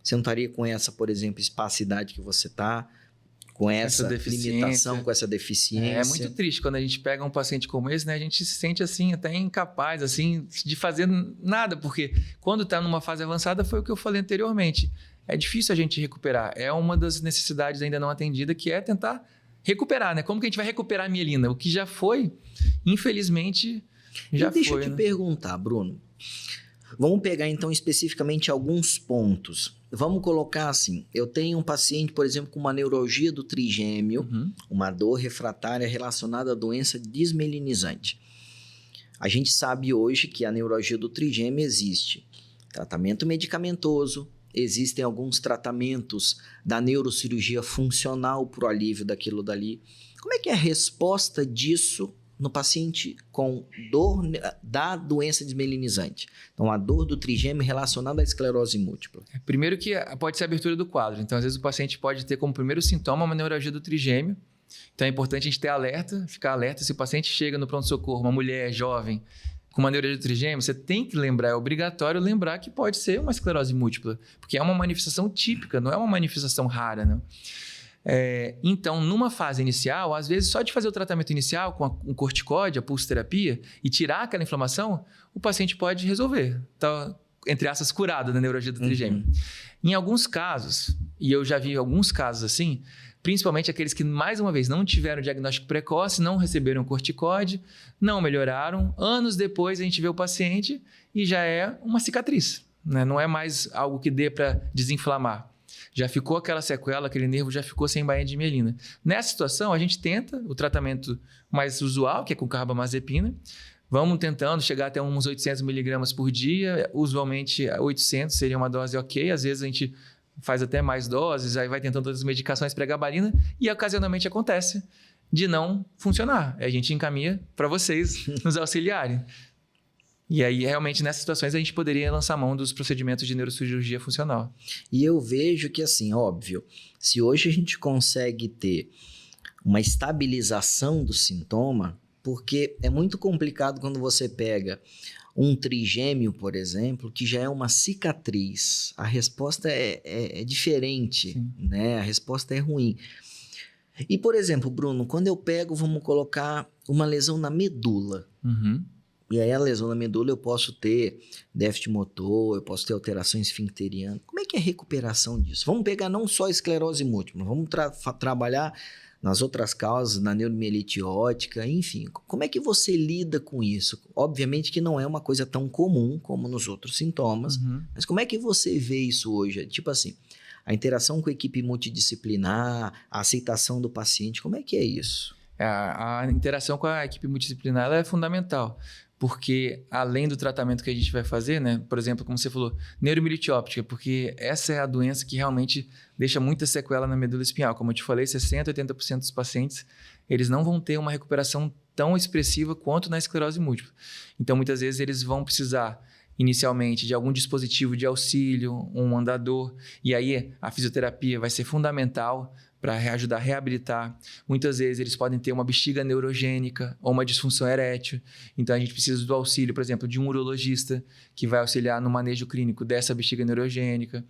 Você não estaria com essa, por exemplo, espacidade que você está, com essa limitação, com essa deficiência. É muito triste quando a gente pega um paciente como esse, né? A gente se sente assim, até incapaz assim, de fazer nada, porque quando está numa fase avançada, foi o que eu falei anteriormente. É difícil a gente recuperar. É uma das necessidades ainda não atendida, que é tentar recuperar, né? Como que a gente vai recuperar a mielina? O que já foi, infelizmente, já foi. Deixa eu te perguntar, Bruno. Vamos pegar, então, especificamente alguns pontos. Vamos colocar assim, eu tenho um paciente, por exemplo, com uma neuralgia do trigêmeo, uma dor refratária relacionada à doença desmelinizante. A gente sabe hoje que a neuralgia do trigêmeo existe tratamento medicamentoso, existem alguns tratamentos da neurocirurgia funcional para o alívio daquilo dali. Como é que é a resposta disso no paciente com dor da doença desmelinizante? Então, a dor do trigêmeo relacionada à esclerose múltipla. Primeiro que pode ser a abertura do quadro. Então, às vezes o paciente pode ter como primeiro sintoma uma neuralgia do trigêmeo. Então, é importante a gente ter alerta, ficar alerta. Se o paciente chega no pronto-socorro, uma mulher jovem com uma neuralgia do trigêmeo, você tem que lembrar, é obrigatório lembrar que pode ser uma esclerose múltipla, porque é uma manifestação típica, não é uma manifestação rara, né? Então, numa fase inicial, às vezes só de fazer o tratamento inicial com um corticóide, a pulsoterapia, e tirar aquela inflamação, o paciente pode resolver. Então, entre aspas, curado da neuralgia do trigêmeo. Em alguns casos, e eu já vi alguns casos assim, principalmente aqueles que, mais uma vez, não tiveram diagnóstico precoce, não receberam corticóide, não melhoraram. Anos depois, a gente vê o paciente e já é uma cicatriz, né? Não é mais algo que dê para desinflamar. Já ficou aquela sequela, aquele nervo já ficou sem bainha de mielina. Nessa situação, a gente tenta o tratamento mais usual, que é com carbamazepina. Vamos tentando chegar até uns 800 miligramas por dia. Usualmente, 800 seria uma dose ok. Às vezes, a gente faz até mais doses, aí vai tentando outras medicações pregabalina e ocasionalmente acontece de não funcionar. A gente encaminha para vocês nos auxiliarem. E aí, realmente, nessas situações, a gente poderia lançar mão dos procedimentos de neurocirurgia funcional. E eu vejo que, assim, óbvio, se hoje a gente consegue ter uma estabilização do sintoma, porque é muito complicado quando você pega um trigêmeo, por exemplo, que já é uma cicatriz. A resposta é diferente, né? A resposta é ruim. E, por exemplo, Bruno, quando eu pego, vamos colocar uma lesão na medula. E aí a lesão na medula eu posso ter déficit motor, eu posso ter alteração esfincteriana. Como é que é a recuperação disso? Vamos pegar não só a esclerose múltipla, vamos trabalhar nas outras causas, na neuromielite óptica, enfim. Como é que você lida com isso? Obviamente que não é uma coisa tão comum como nos outros sintomas, mas como é que você vê isso hoje? Tipo assim, a interação com a equipe multidisciplinar, a aceitação do paciente, como é que é isso? A interação com a equipe multidisciplinar ela é fundamental. Porque além do tratamento que a gente vai fazer, né? Por exemplo, como você falou, neuromielite óptica, porque essa é a doença que realmente deixa muita sequela na medula espinhal. Como eu te falei, 60%, 80% dos pacientes, eles não vão ter uma recuperação tão expressiva quanto na esclerose múltipla. Então, muitas vezes, eles vão precisar, inicialmente, de algum dispositivo de auxílio, um andador, e aí a fisioterapia vai ser fundamental para ajudar a reabilitar. Muitas vezes eles podem ter uma bexiga neurogênica ou uma disfunção erétil. Então a gente precisa do auxílio, por exemplo, de um urologista que vai auxiliar no manejo clínico dessa bexiga neurogênica.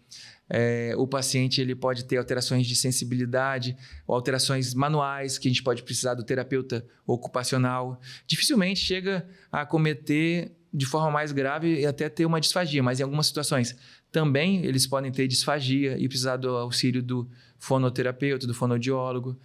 O paciente ele pode ter alterações de sensibilidade ou alterações manuais que a gente pode precisar do terapeuta ocupacional. Dificilmente chega a acometer de forma mais grave e até ter uma disfagia, mas em algumas situações também eles podem ter disfagia e precisar do auxílio do fonoterapeuta, do fonoaudiólogo.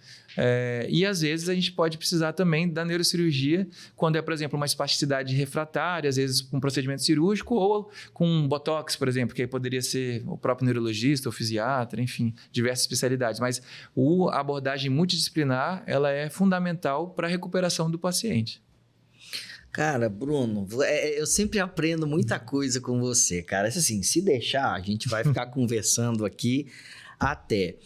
E às vezes a gente pode precisar também da neurocirurgia quando é, por exemplo, uma espasticidade refratária, às vezes com procedimento cirúrgico ou com botox, por exemplo, que aí poderia ser o próprio neurologista ou fisiatra, enfim, diversas especialidades. Mas a abordagem multidisciplinar ela é fundamental para a recuperação do paciente. Cara, Bruno, eu sempre aprendo muita coisa com você, cara. Assim, se deixar, a gente vai ficar conversando aqui até.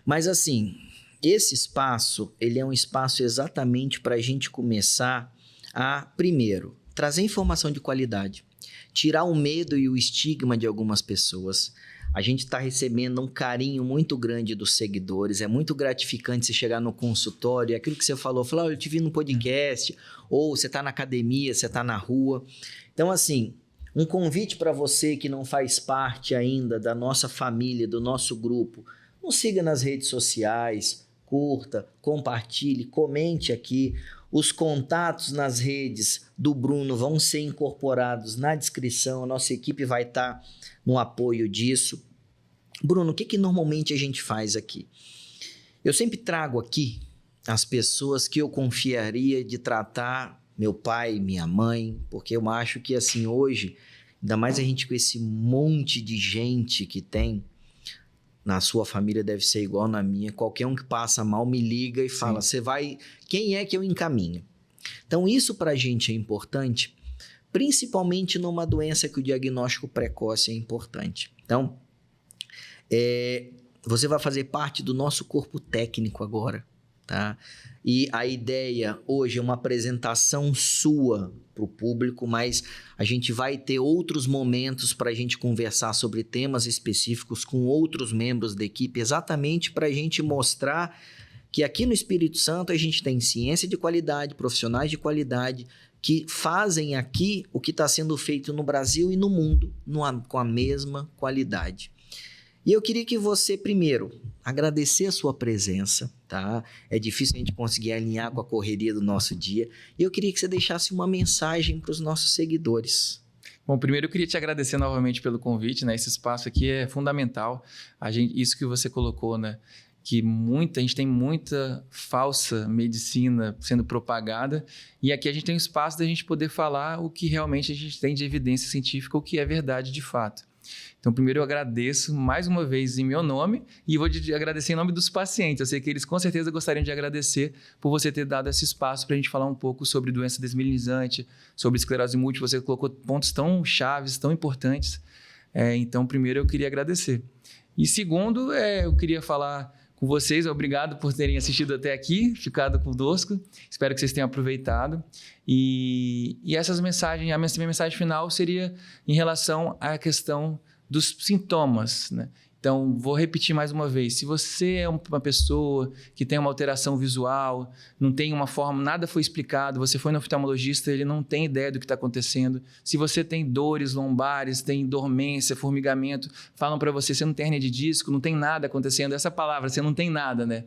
Mas assim, esse espaço, ele é um espaço exatamente para a gente começar a, primeiro, trazer informação de qualidade, tirar o medo e o estigma de algumas pessoas. A gente está recebendo um carinho muito grande dos seguidores, é muito gratificante você chegar no consultório, aquilo que você falou, eu te vi no podcast, ou você está na academia, você está na rua. Então, assim, um convite para você que não faz parte ainda da nossa família, do nosso grupo, nos siga nas redes sociais, curta, compartilhe, comente aqui. Os contatos nas redes do Bruno vão ser incorporados na descrição, a nossa equipe vai estar no apoio disso. Bruno, o que normalmente a gente faz aqui? Eu sempre trago aqui as pessoas que eu confiaria de tratar meu pai, minha mãe, porque eu acho que assim hoje, ainda mais a gente com esse monte de gente que tem, na sua família deve ser igual na minha, qualquer um que passa mal me liga e fala, você vai, quem é que eu encaminho? Então isso pra gente é importante, principalmente numa doença que o diagnóstico precoce é importante. Então, você vai fazer parte do nosso corpo técnico agora, tá? E a ideia hoje é uma apresentação sua para o público, mas a gente vai ter outros momentos para a gente conversar sobre temas específicos com outros membros da equipe, exatamente para a gente mostrar que aqui no Espírito Santo a gente tem ciência de qualidade, profissionais de qualidade, que fazem aqui o que está sendo feito no Brasil e no mundo com a mesma qualidade. E eu queria que você, primeiro, agradecer a sua presença, tá? É difícil a gente conseguir alinhar com a correria do nosso dia. E eu queria que você deixasse uma mensagem para os nossos seguidores. Bom, primeiro eu queria te agradecer novamente pelo convite, né? Esse espaço aqui é fundamental. Isso que você colocou, né? Que a gente tem muita falsa medicina sendo propagada e aqui a gente tem um espaço da gente poder falar o que realmente a gente tem de evidência científica, o que é verdade de fato. Então, primeiro eu agradeço mais uma vez em meu nome e vou te agradecer em nome dos pacientes. Eu sei que eles com certeza gostariam de agradecer por você ter dado esse espaço para a gente falar um pouco sobre doença desmielinizante, sobre esclerose múltipla. Você colocou pontos tão chaves, tão importantes. Então, primeiro eu queria agradecer. E segundo, eu queria falar com vocês, obrigado por terem assistido até aqui, ficado conosco. Espero que vocês tenham aproveitado. E essas mensagens, a minha mensagem final seria em relação à questão dos sintomas, né? Então, vou repetir mais uma vez. Se você é uma pessoa que tem uma alteração visual, não tem uma forma, nada foi explicado, você foi no oftalmologista, ele não tem ideia do que está acontecendo. Se você tem dores lombares, tem dormência, formigamento, falam para você não tem hérnia de disco, não tem nada acontecendo. Essa palavra, você não tem nada, né?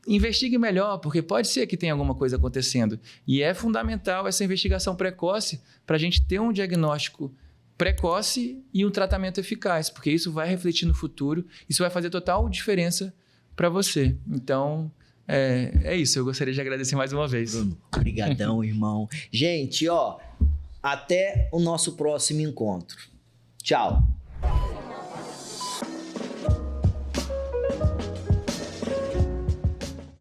Investigue melhor, porque pode ser que tenha alguma coisa acontecendo. E é fundamental essa investigação precoce para a gente ter um diagnóstico precoce e um tratamento eficaz, porque isso vai refletir no futuro, isso vai fazer total diferença para você. Então, é isso. Eu gostaria de agradecer mais uma vez. Obrigadão, irmão. Gente, até o nosso próximo encontro. Tchau.